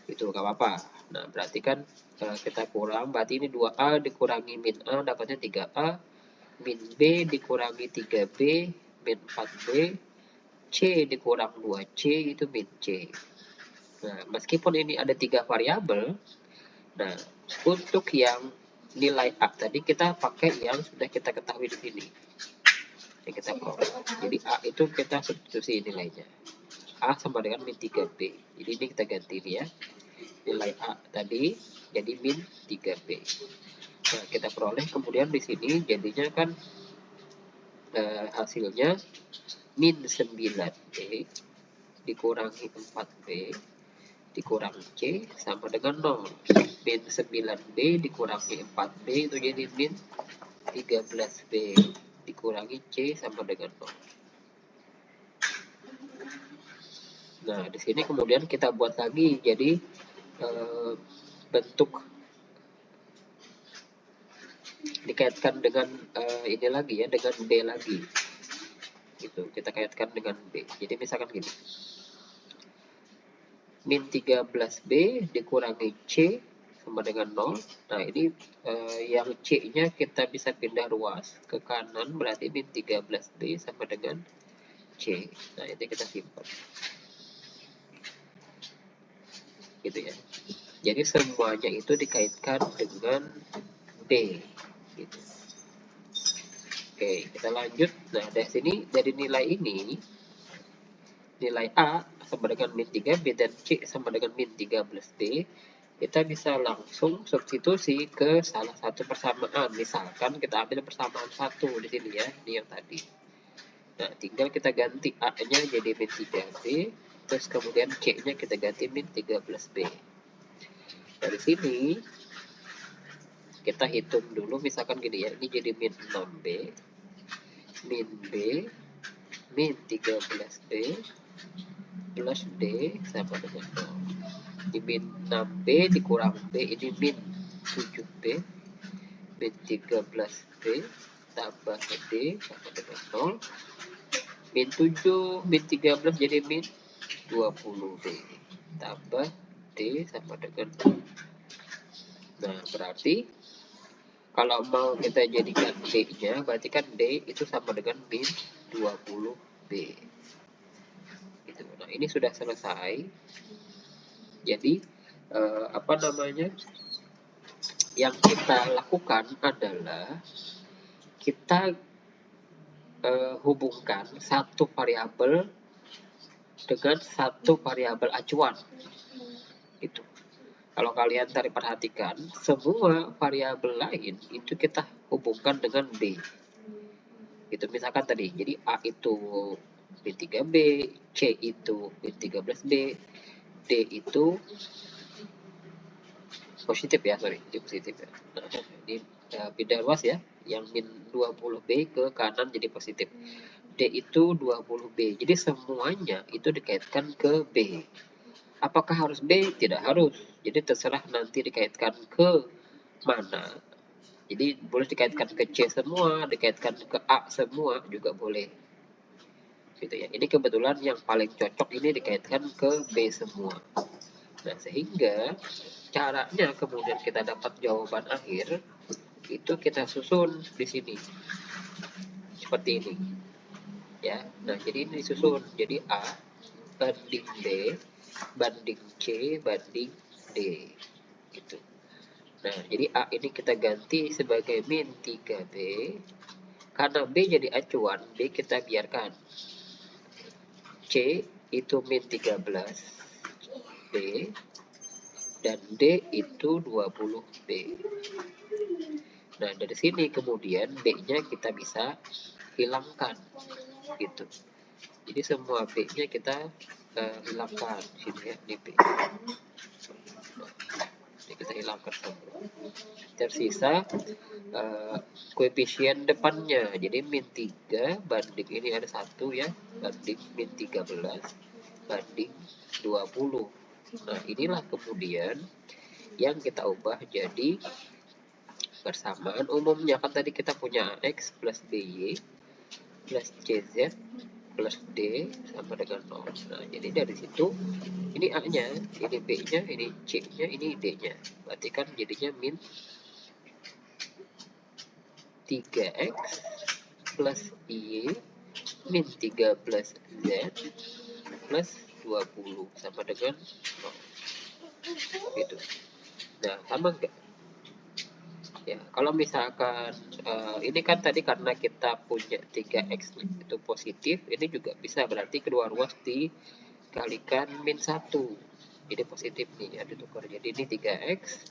Itu gak apa-apa. Nah, berarti kan kita kurang, berarti ini 2A dikurangi min A dapatnya 3A, min B dikurangi 3B, min 4B, C dikurang 2C itu min C. Nah, meskipun ini ada 3 variabel, nah untuk yang nilai A tadi kita pakai yang sudah kita ketahui di sini. Yang kita peroleh. Jadi A itu kita substitusi nilainya. A sama dengan min 3B. Jadi ini kita ganti ya. Nilai A tadi jadi min 3B. Nah, kita peroleh kemudian di sini jadinya kan hasilnya min 9B dikurangi 4B dikurangi C sama dengan 0. Min 9B dikurangi 4B itu jadi min 13B dikurangi C sama dengan 0. Nah, di sini kemudian kita buat lagi jadi bentuk dikaitkan dengan ini lagi ya, dengan B lagi. Gitu, kita kaitkan dengan B. Jadi misalkan gini. Min 13B dikurangi C sama dengan 0. Nah, ini yang C-nya kita bisa pindah ruas ke kanan, berarti min 13B sama dengan C. Nah, ini kita simpan. Gitu ya. Jadi semuanya itu dikaitkan dengan B. Gitu. Oke, kita lanjut. Nah, dari sini, dari nilai ini, nilai A sama dengan min 3B dan C sama dengan min 13B, kita bisa langsung substitusi ke salah satu persamaan. Misalkan kita ambil persamaan 1 di sini ya, ini yang tadi. Nah, tinggal kita ganti A-nya jadi min 3B, terus kemudian C-nya kita ganti min 13B. Dari sini, kita hitung dulu, misalkan gini ya, ini jadi min 6B, min B, min 13B, plus D sama dengan 0. Ini min 6B dikurang B, ini min 7B, min 13B, tambah D sama dengan 0. Min 7, min 13 jadi min 20B, tambah D sama dengan 0. Nah, berarti kalau mau kita jadikan D-nya, berarti kan D itu sama dengan min 20B. Gitu. Nah, ini sudah selesai. Jadi, apa namanya, yang kita lakukan adalah kita hubungkan satu variabel dengan satu variabel acuan. Gitu. Kalau kalian tadi perhatikan, semua variabel lain itu kita hubungkan dengan B. Gitu, misalkan tadi, jadi A itu B3B, C itu B13B, D itu positif ya, ini positif ya. Nah, ini beda luas ya, yang min 20B ke kanan jadi positif. D itu 20B, jadi semuanya itu dikaitkan ke B. Apakah harus B? Tidak harus. Jadi terserah nanti dikaitkan ke mana. Jadi boleh dikaitkan ke C semua, dikaitkan ke A semua juga boleh. Gitu ya. Ini kebetulan yang paling cocok ini dikaitkan ke B semua. Nah, sehingga caranya kemudian kita dapat jawaban akhir itu kita susun di sini. Seperti ini. Ya. Nah, jadi ini disusun. Jadi A banding B banding C banding D. Gitu. Nah, jadi A ini kita ganti sebagai min 3B. Karena B jadi acuan, B kita biarkan. C itu min 13B. Dan D itu 20B. Nah, dari sini kemudian B-nya kita bisa hilangkan. Gitu. Jadi semua B-nya kita hilangkan. Sini ya, ini B. Ini kita hilangkan semua. Tersisa koefisien depannya. Jadi min 3 banding ini ada 1 ya, banding min 13 banding 20. Nah, inilah kemudian yang kita ubah jadi persamaan umumnya. Kan tadi kita punya X plus BY plus CZ plus D sama dengan 0. Nah, jadi dari situ ini A-nya, ini B-nya, ini C-nya, ini D-nya. Berarti kan jadinya min 3X plus Y min 3 plus Z plus 20 sama dengan 0. Gitu. Nah, sama enggak? Ya, kalau misalkan ini kan tadi karena kita punya 3X itu positif, ini juga bisa berarti kedua ruas dikalikan min 1. Jadi positif nih, ada tukar. Jadi ini 3X,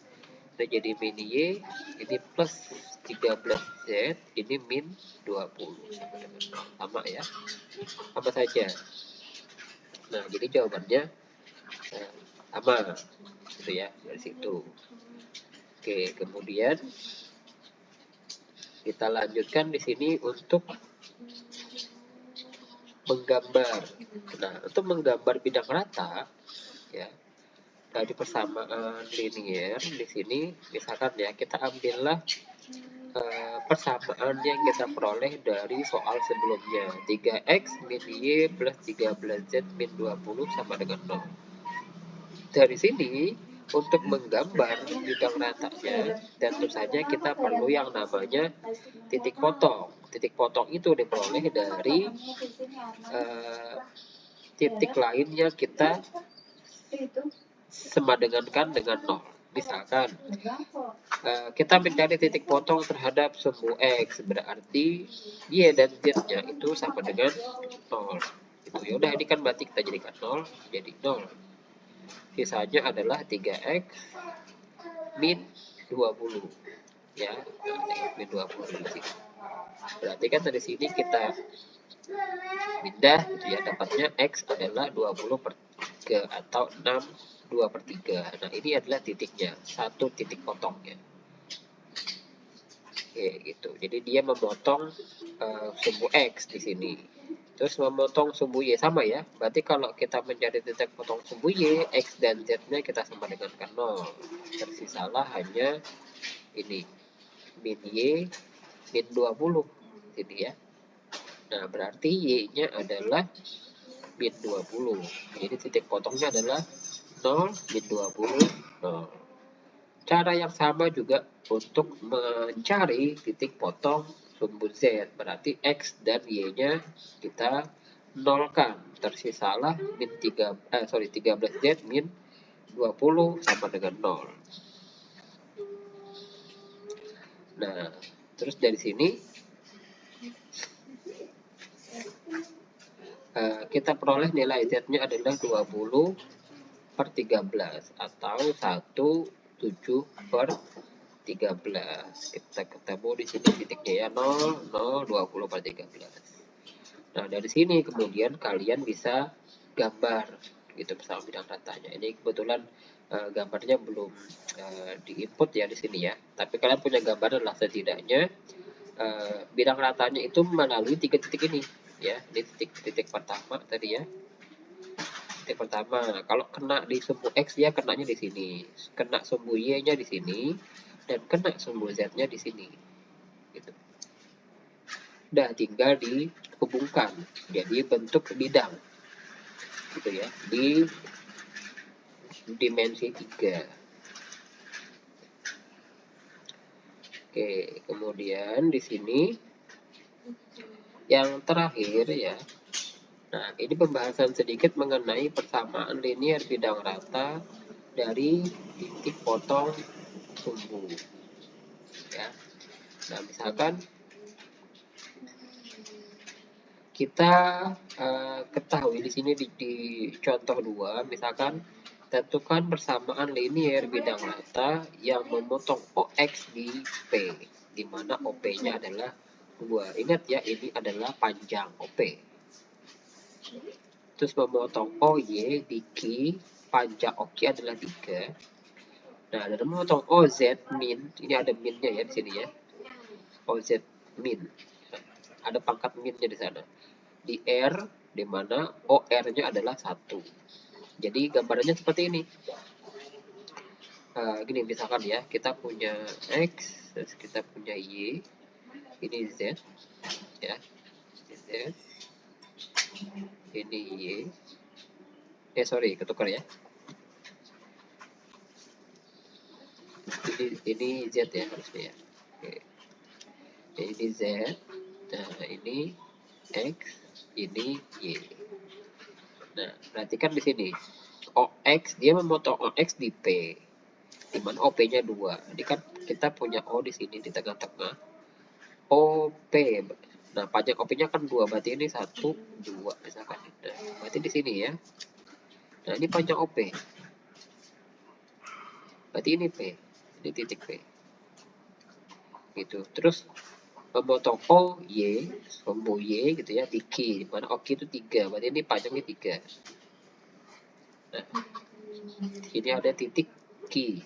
ini jadi min Y, ini plus 13Z, ini min 20 sama dengan 0. Sama ya, sama saja. Nah, jadi jawabannya sama, gitu ya, dari situ. Oke, kemudian kita lanjutkan di sini untuk menggambar. Nah, untuk menggambar bidang rata, ya, dari persamaan linier di sini, misalkan ya, kita ambillah persamaan yang kita peroleh dari soal sebelumnya. 3X min Y plus 13Z min 20 sama dengan 0. Dari sini, untuk menggambar bidang ratanya, tentu saja kita perlu yang namanya titik potong. Titik potong itu diperoleh dari titik lainnya kita semadengankan dengan 0. Misalkan kita mencari titik potong terhadap sumbu X, berarti Y dan Z-nya itu sama dengan 0. Itu ya udah, ini kan berarti kita jadikan 0, jadi 0. Sisanya adalah 3X min 20 ya, min 20 di sini. Berarti kan dari sini kita pindah gitu ya, dapatnya X adalah 20/3 atau 6 2/3. Nah, ini adalah titiknya, satu titik potongnya. gitu. Jadi dia memotong sumbu X di sini. Terus memotong sumbu Y sama ya. Berarti kalau kita mencari titik potong sumbu Y, X dan Z-nya kita sama dengan 0. Tersisalah hanya ini, min Y, min 20. Ini ya. Nah, berarti Y-nya adalah min 20. Jadi titik potongnya adalah 0, min 20, 0. Cara yang sama juga untuk mencari titik potong sumbu Z. Berarti X dan Y-nya kita nolkan. Tersisalah min 13Z min 20 sama dengan 0. Nah, terus dari sini kita peroleh nilai Z-nya adalah 20 per 13 atau 17 per 13. Kita ketemu di sini titiknya ya 0, 0, 20 per 13. Nah, dari sini kemudian kalian bisa gambar gitu bersama bidang ratanya. Ini kebetulan gambarnya belum diinput ya di sini ya. Tapi kalian punya gambaran lah setidaknya bidang ratanya itu melalui 3 titik ini ya. Ini titik pertama tadi ya. Titik pertama, kalau kena di sumbu X dia kenanya di sini, kena sumbu Y-nya di sini, dan kena sumbu Z-nya di sini. Gitu. Udah tinggal dihubungkan, jadi bentuk bidang, gitu ya, di dimensi 3. Oke, kemudian di sini yang terakhir ya. Nah, ini pembahasan sedikit mengenai persamaan linear bidang rata dari titik potong sumbu. Ya. Nah, misalkan kita ketahui di sini di contoh 2, misalkan tentukan persamaan linear bidang rata yang memotong OX di P, di mana OP-nya adalah 2. Ingat ya, ini adalah panjang OP. Terus memotong OY di Q, panjang OQ adalah 3. Nah, dan memotong OZ min, ini ada minnya ya di sini ya. OZ min. Ada pangkat minnya di sana. Di R, di mana OR-nya adalah 1. Jadi gambarannya seperti ini. Gini misalkan ya, kita punya X, terus kita punya Y, ini Z, ya, Z, ini Y, sorry, ketukar ya. Ini Z ya harusnya ya. Oke. Ini Z, nah ini X, ini Y. Nah, perhatikan di sini. OX, dia memotong OX di P. Di mana OP-nya 2. Jadi kan kita punya O di sini di tengah-tengah. OP. Nah, panjang OP-nya kan 2. Berarti ini 1, 2 misalkan. Nah, berarti di sini ya. Nah, ini panjang OP. Berarti ini P. Ini titik P. Gitu. Terus memotong O, Y, sumbu Y gitu ya, di Q, di mana OK itu 3, berarti ini panjangnya 3. Nah, ini ada titik Q,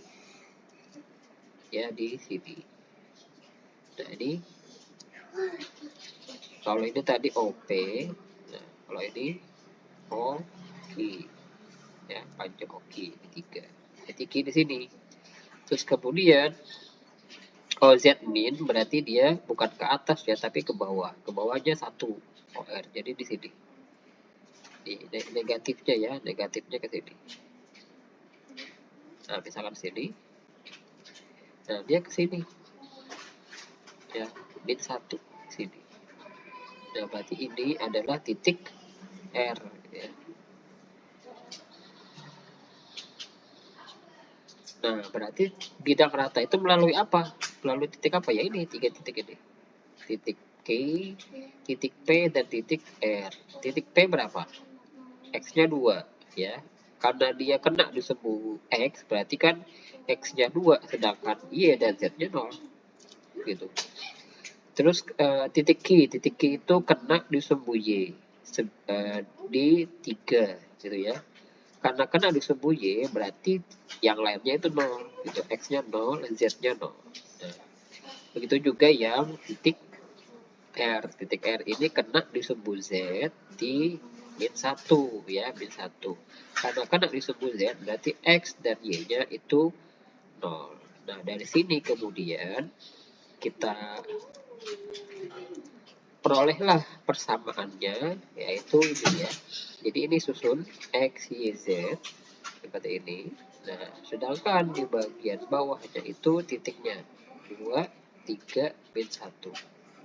ya di sini. Nah, ini kalau ini tadi OP, nah kalau ini OQ, ya panjang OQ di 3, titik Q di sini. Terus kemudian OZ min berarti dia bukan ke atas ya, tapi ke bawah. Ke bawahnya 1 OR. Jadi di sini. Negatifnya ya, negatifnya ke sini. Nah, misalkan sini. Nah, dia ke sini. Ya, min 1 sini. Nah, berarti ini adalah titik R ya. Nah, berarti bidang rata itu melalui apa? Melalui titik apa ya? Ini 3 titik ini. Titik K, titik P, dan titik R. Titik P berapa? X-nya 2 ya. Karena dia kena di sumbu X, berarti kan X-nya 2, sedangkan Y dan Z-nya 0. Gitu. Terus titik Q itu kena di sumbu Y di 3 gitu ya. Karena kena di sumbu Y berarti yang lainnya itu 0 gitu. X-nya 0, Z-nya 0. Nah, Begitu juga yang titik R. Titik R ini kena di sumbu Z di min 1 ya, min 1. Karena kena di sumbu Z berarti X dan Y-nya itu 0. Nah, dari sini kemudian kita perolehlah persamaannya, yaitu ini ya. Jadi ini susun X, Y, Z seperti ini. Nah, sedangkan di bagian bawahnya itu titiknya 2, 3, min 1.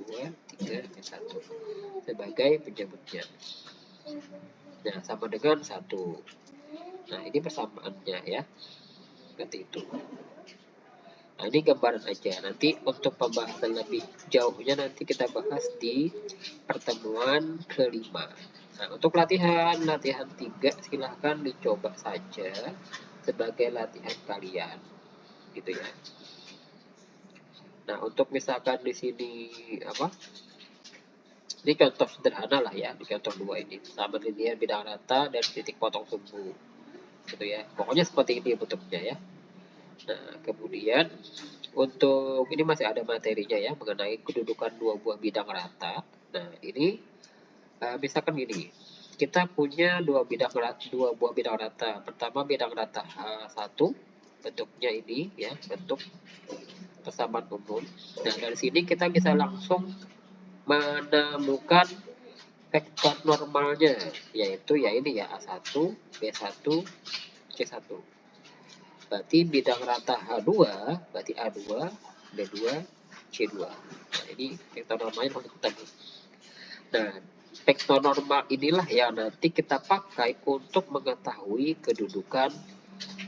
2, 3, min 1 sebagai penyebutnya. Nah, sama dengan 1. Nah, ini persamaannya ya. Seperti itu. Nah, ini gambaran aja. Nanti untuk pembahasan lebih jauhnya nanti kita bahas di pertemuan kelima. Nah, untuk latihan 3 silahkan dicoba saja sebagai latihan kalian, gitu ya. Nah, untuk misalkan di sini apa? Ini contoh sederhana lah ya, di contoh 2 ini. Sama linear bidang rata dan titik potong sumbu. Gitu ya. Pokoknya seperti ini bentuknya ya. Nah, kemudian untuk ini masih ada materinya ya mengenai kedudukan dua buah bidang rata. Nah, ini misalkan gini, kita punya dua buah bidang rata. Pertama bidang rata H1, bentuknya ini ya, bentuk persamaan umum. Nah, dari sini kita bisa langsung menemukan vektor normalnya, yaitu ya ini ya A1, B1, C1. Berarti bidang rata H2, berarti A2, B2, C2. Nah, ini vektor normalnya langsung ketemu. Nah, vektor normal inilah yang nanti kita pakai untuk mengetahui kedudukan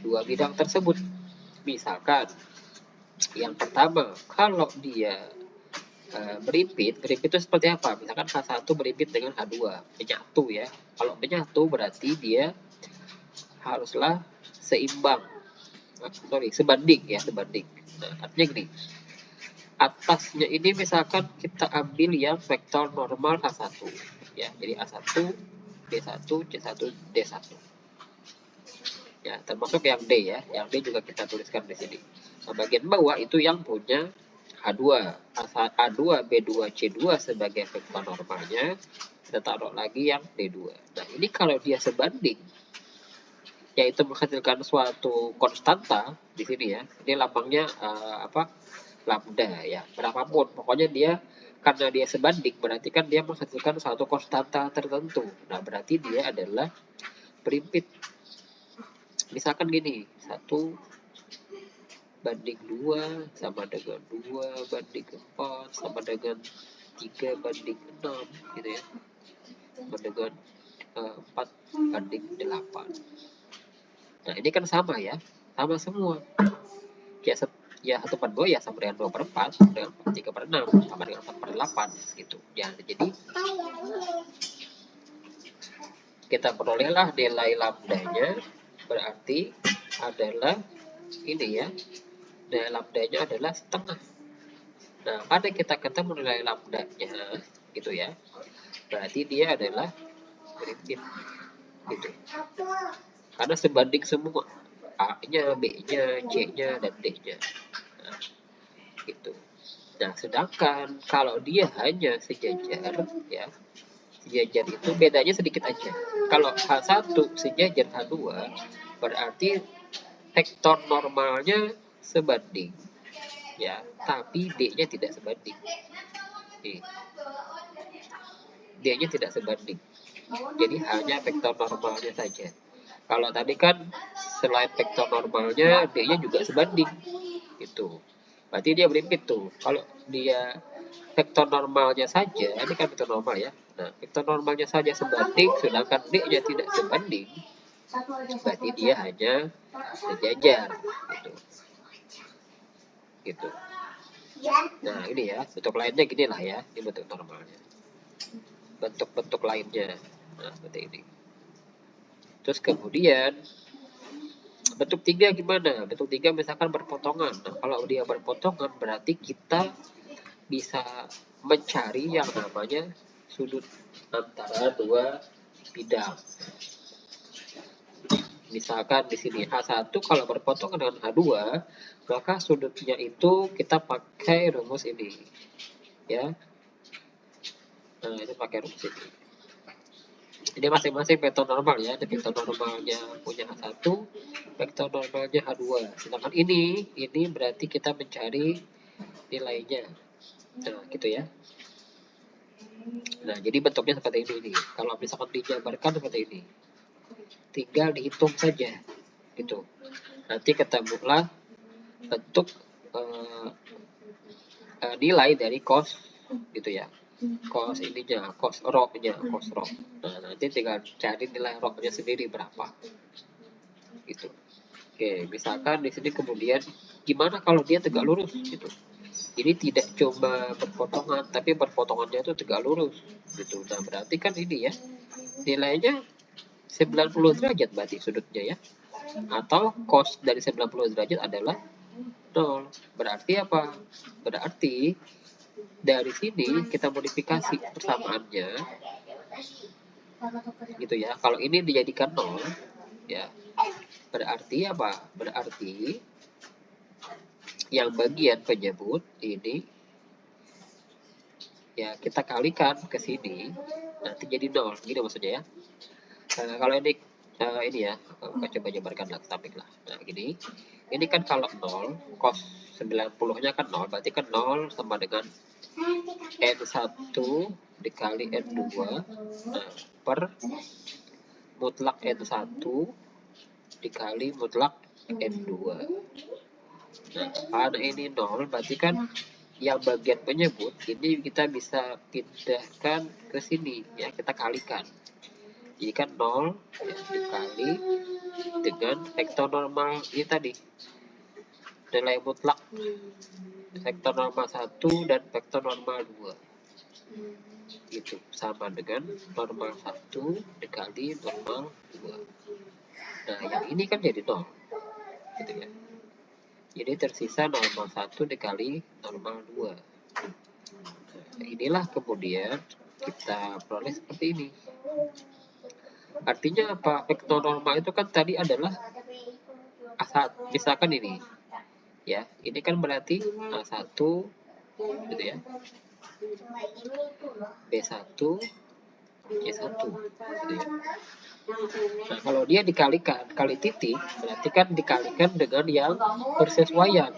dua bidang tersebut. Misalkan, yang pertama, kalau dia berimpit itu seperti apa? Misalkan H1 berimpit dengan H2, menyatu ya. Kalau menyatu berarti dia haruslah seimbang. Sebanding ya, sebanding. Nah, artinya gini, atasnya ini misalkan kita ambil yang vektor normal H1 ya, jadi A1, B1, C1, D1 ya, termasuk yang D ya, yang D juga kita tuliskan di sini. Nah, bagian bawah itu yang punya H2, A2, B2, C2 sebagai vektor normalnya, kita taruh lagi yang D2. Nah, ini kalau dia sebanding, yaitu menghasilkan suatu konstanta di sini ya, ini lambangnya lambda ya, berapapun pokoknya dia, karena dia sebanding berarti kan dia menghasilkan suatu konstanta tertentu. Nah, berarti dia adalah berimpit. Misalkan gini, 1 banding 2 sama dengan 2 banding 4 sama dengan 3 banding 6 gitu ya, sama dengan 4 banding 8. Nah, ini kan sama ya, sama semua ya 1/2 ya sama dengan 2/4, sama dengan 3/6, sama dengan 4/8 gitu ya. Jadi kita perolehlah nilai lambdanya, berarti adalah ini ya, nilai lambdanya adalah setengah. Nah, pada kita ketemu nilai lambdanya gitu ya, berarti dia adalah berimpit gitu, karena sebanding semua, A-nya, B-nya, C-nya, dan D-nya. Nah, gitu. Nah, sedangkan kalau dia hanya sejajar ya, sejajar itu bedanya sedikit aja. Kalau H1 sejajar H2 berarti vektor normalnya sebanding ya, tapi D-nya tidak sebanding. D-nya tidak sebanding. Jadi hanya vektor normalnya saja. Kalau tadi kan selain vektor normalnya, D-nya juga sebanding. Gitu. Berarti dia berimpit tuh. Kalau dia vektor normalnya saja, ini kan vektor normal ya. Nah, vektor normalnya saja sebanding, sedangkan D-nya tidak sebanding, berarti dia hanya sejajar. Gitu. Gitu. Nah, ini ya, bentuk lainnya gini lah ya, ini bentuk normalnya. Bentuk-bentuk lainnya, nah seperti ini. Terus kemudian bentuk 3 gimana? Bentuk 3 misalkan berpotongan. Nah, kalau dia berpotongan berarti kita bisa mencari yang namanya sudut antara dua bidang. Misalkan di sini H1 kalau berpotongan dengan H2, maka sudutnya itu kita pakai rumus ini. Ya. Nah, itu pakai rumus ini. Ini masing-masing vektor normal ya. Ada vektor normalnya punya H1, vektor normalnya H2. Sedangkan ini berarti kita mencari nilainya. Nah, gitu ya. Nah, jadi bentuknya seperti ini nih. Kalau misalkan dijabarkan seperti ini. Tinggal dihitung saja. Gitu. Nanti ketemulah bentuk nilai dari cos gitu ya. Cos ininya, cos rho-nya, cos rho. Nah, nanti tinggal cari nilai rho-nya sendiri berapa. Gitu. Oke, misalkan di sini kemudian gimana kalau dia tegak lurus gitu. Ini tidak coba berpotongan, tapi berpotongannya itu tegak lurus gitu. Nah, berarti kan ini ya nilainya 90 derajat berarti sudutnya ya. Atau cos dari 90 derajat adalah 0. Berarti apa? Berarti dari sini kita modifikasi persamaannya gitu ya. Kalau ini dijadikan 0 ya. Berarti apa? Berarti yang bagian penyebut ini ya kita kalikan ke sini nanti jadi 0 gitu maksudnya ya. Kalau ini ya coba jabarkan lah samping lah. Nah gini, ini kan kalau 0 cos 90 nya kan 0 berarti kan 0 sama dengan N1 dikali N2 nah, per mutlak N1 dikali mutlak N2. Nah, karena ini 0 berarti kan yang bagian penyebut ini kita bisa pindahkan ke sini ya, kita kalikan. Jadi kan 0 ya, dikali dengan vektor normal ini tadi. Nilai mutlak vektor normal 1 dan vektor normal 2. Itu sama dengan normal 1 dikali normal 2. Nah, yang ini kan jadi 0. Gitu ya. Jadi tersisa normal 1 dikali normal 2. Nah, inilah kemudian kita peroleh seperti ini. Artinya apa? Vektor normal itu kan tadi adalah A1. Misalkan ini. Ya, ini kan berarti A1 gitu ya. B1, C1 gitu ya. Nah, kalau dia dikalikan kali titik, berarti kan dikalikan dengan yang bersesuaian,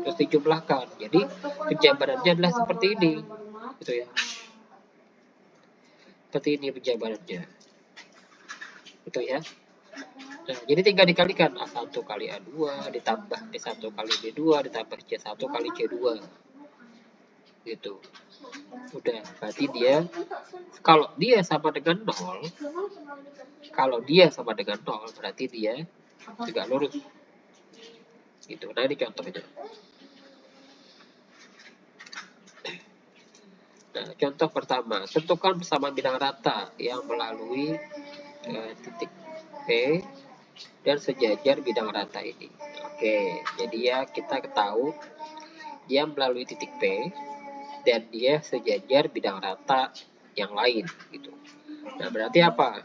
terus dijumlahkan. Jadi penjabarannya adalah seperti ini, gitu ya. Seperti ini penjabarannya, gitu ya. Nah, jadi tinggal dikalikan A1 kali A2 ditambah B1 kali B2 ditambah C1 kali C2. Gitu. Udah, berarti dia kalau dia sama dengan 0, berarti dia tegak lurus. Gitu. Nah, ini contohnya. Nah, contoh pertama, tentukan persamaan bidang rata yang melalui titik P dan sejajar bidang rata ini. Oke, jadi ya kita tahu dia melalui titik P dan dia sejajar bidang rata yang lain gitu. Nah, berarti apa?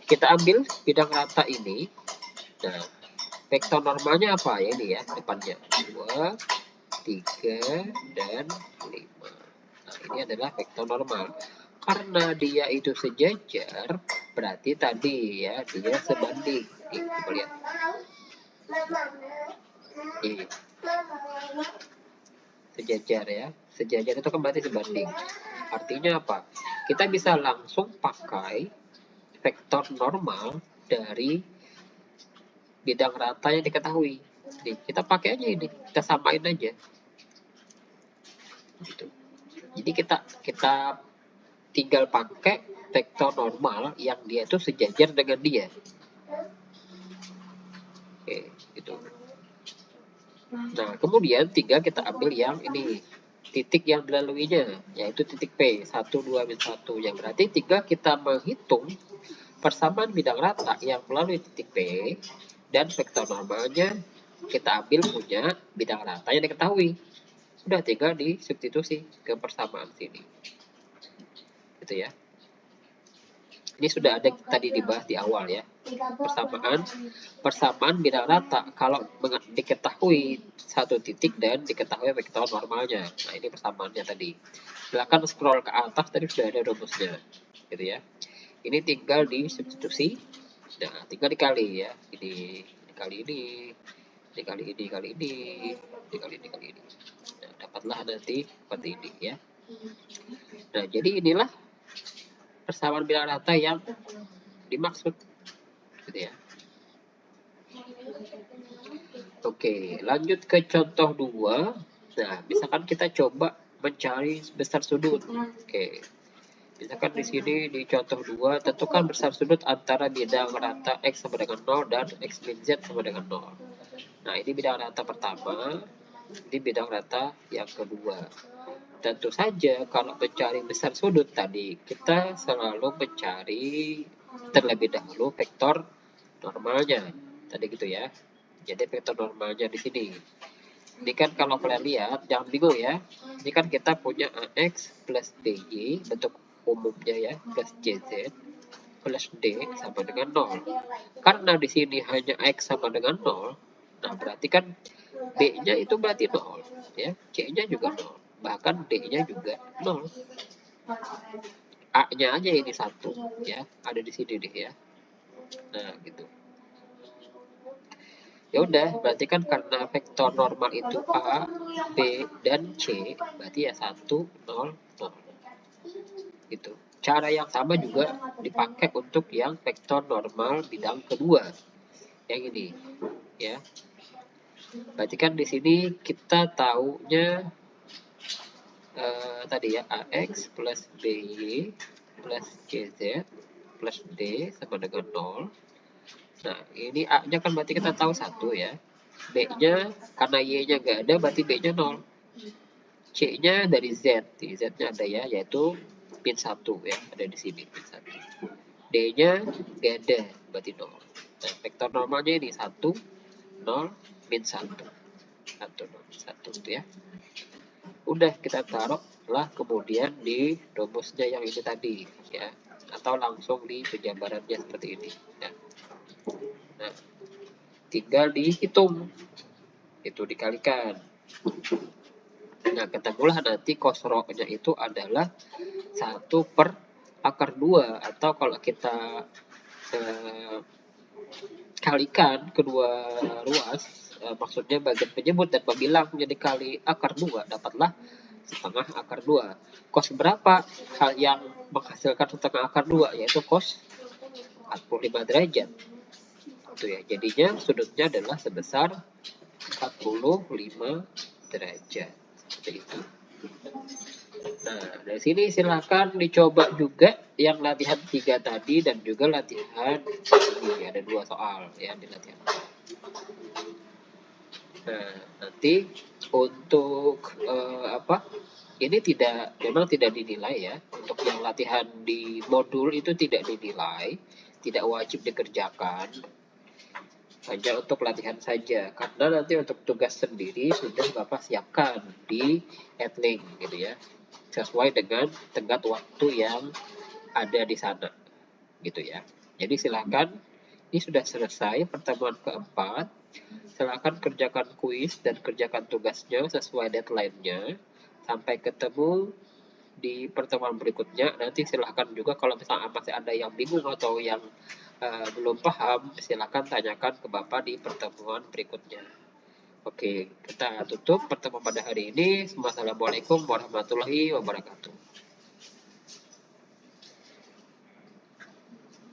Kita ambil bidang rata ini. Nah, vektor normalnya apa ya ini ya depannya? 2, 3, dan 5. Nah, ini adalah vektor normal. Karena dia itu sejajar, berarti tadi ya dia sebanding. Nih, coba lihat. Nih. Sejajar ya. Sejajar itu kan berarti sebanding. Artinya apa? Kita bisa langsung pakai vektor normal dari bidang rata yang diketahui. Nih, kita pakai aja ini, kita samain aja. Gitu. Jadi kita tinggal pakai vektor normal yang dia itu sejajar dengan dia. Oke, gitu. Nah, kemudian 3 kita ambil yang ini, titik yang dilaluinya, yaitu titik P, 1, 2, 1. Yang berarti 3 kita menghitung persamaan bidang rata yang melalui titik P dan vektor normalnya kita ambil punya bidang rata yang diketahui. Udah tinggal disubstitusi ke persamaan sini. Gitu ya. Ini sudah ada tadi dibahas di awal ya. Persamaan bidang rata kalau diketahui satu titik dan diketahui vektor normalnya. Nah, ini persamaannya tadi. Silakan scroll ke atas, tadi sudah ada rumusnya. Gitu ya. Ini tinggal di substitusi. Nah, tinggal dikali ya. Ini dikali ini, dikali ini, kali ini, dikali ini, kali ini. Nah, dapatlah nanti seperti ini ya. Nah, jadi inilah persamaan bidang rata yang dimaksud gitu ya. Oke, lanjut ke contoh 2. Nah, misalkan kita coba mencari besar sudut. Oke. Misalkan di sini di contoh 2, tentukan besar sudut antara bidang rata X sama dengan 0 dan X min Z sama dengan 0. Nah, ini bidang rata pertama, ini bidang rata yang kedua. Tentu saja kalau mencari besar sudut tadi, kita selalu mencari terlebih dahulu vektor normalnya. Tadi gitu ya. Jadi vektor normalnya di sini. Ini kan kalau kalian lihat, jangan bingung ya. Ini kan kita punya AX plus BY, bentuk umumnya ya, plus JZ plus D sama dengan 0. Karena di sini hanya X sama dengan 0, nah berarti kan B-nya itu berarti 0. Ya, C-nya juga 0. Bahkan D-nya juga 0. A-nya aja ini 1. Ya, ada di sini deh ya. Nah, gitu. Ya udah, berarti kan karena vektor normal itu A, B, dan C, berarti ya 1, 0, 0. Gitu. Cara yang sama juga dipakai untuk yang vektor normal bidang kedua. Yang ini, ya. Berarti kan di sini kita taunya tadi ya AX plus BY plus CZ plus D sama dengan 0. Nah, ini A-nya kan berarti kita tahu 1 ya. B-nya, karena Y-nya nggak ada, berarti B-nya 0. C-nya dari Z. Di Z-nya ada ya, yaitu min 1 ya. Ada di sini, min 1. D-nya nggak ada, berarti 0. Nah, vektor normalnya ini 1, 0, min 1. 1, 0, 1 itu ya. Udah, kita taruh lah kemudian di rumusnya yang ini tadi ya. Atau langsung di penjabarannya seperti ini ya. Nah, tinggal dihitung, itu dikalikan. Nah, ketemulah nanti kosroknya itu adalah 1 per akar 2, atau kalau kita kalikan kedua ruas, maksudnya bagian penyebut dan pembilang menjadi kali akar 2, dapatlah setengah akar 2. Cos berapa hal yang menghasilkan setengah akar 2, yaitu cos 45 derajat. Itu ya, jadinya sudutnya adalah sebesar 45 derajat. Seperti itu. Nah, dari sini silahkan dicoba juga yang latihan 3 tadi dan juga latihan ini. Ada 2 soal ya di latihan. Nah, nanti untuk ini memang tidak dinilai ya. Untuk yang latihan di modul itu tidak dinilai, tidak wajib dikerjakan. Hanya untuk latihan saja, karena nanti untuk tugas sendiri sudah Bapak siapkan di Edlink gitu ya, sesuai dengan tenggat waktu yang ada di sana gitu ya. Jadi silakan, ini sudah selesai pertemuan keempat. Silakan kerjakan kuis dan kerjakan tugasnya sesuai deadline-nya. Sampai ketemu di pertemuan berikutnya. Nanti silahkan juga kalau misalnya masih ada yang bingung atau yang belum paham, silakan tanyakan ke Bapak di pertemuan berikutnya. Oke, kita tutup pertemuan pada hari ini. Wassalamualaikum warahmatullahi wabarakatuh.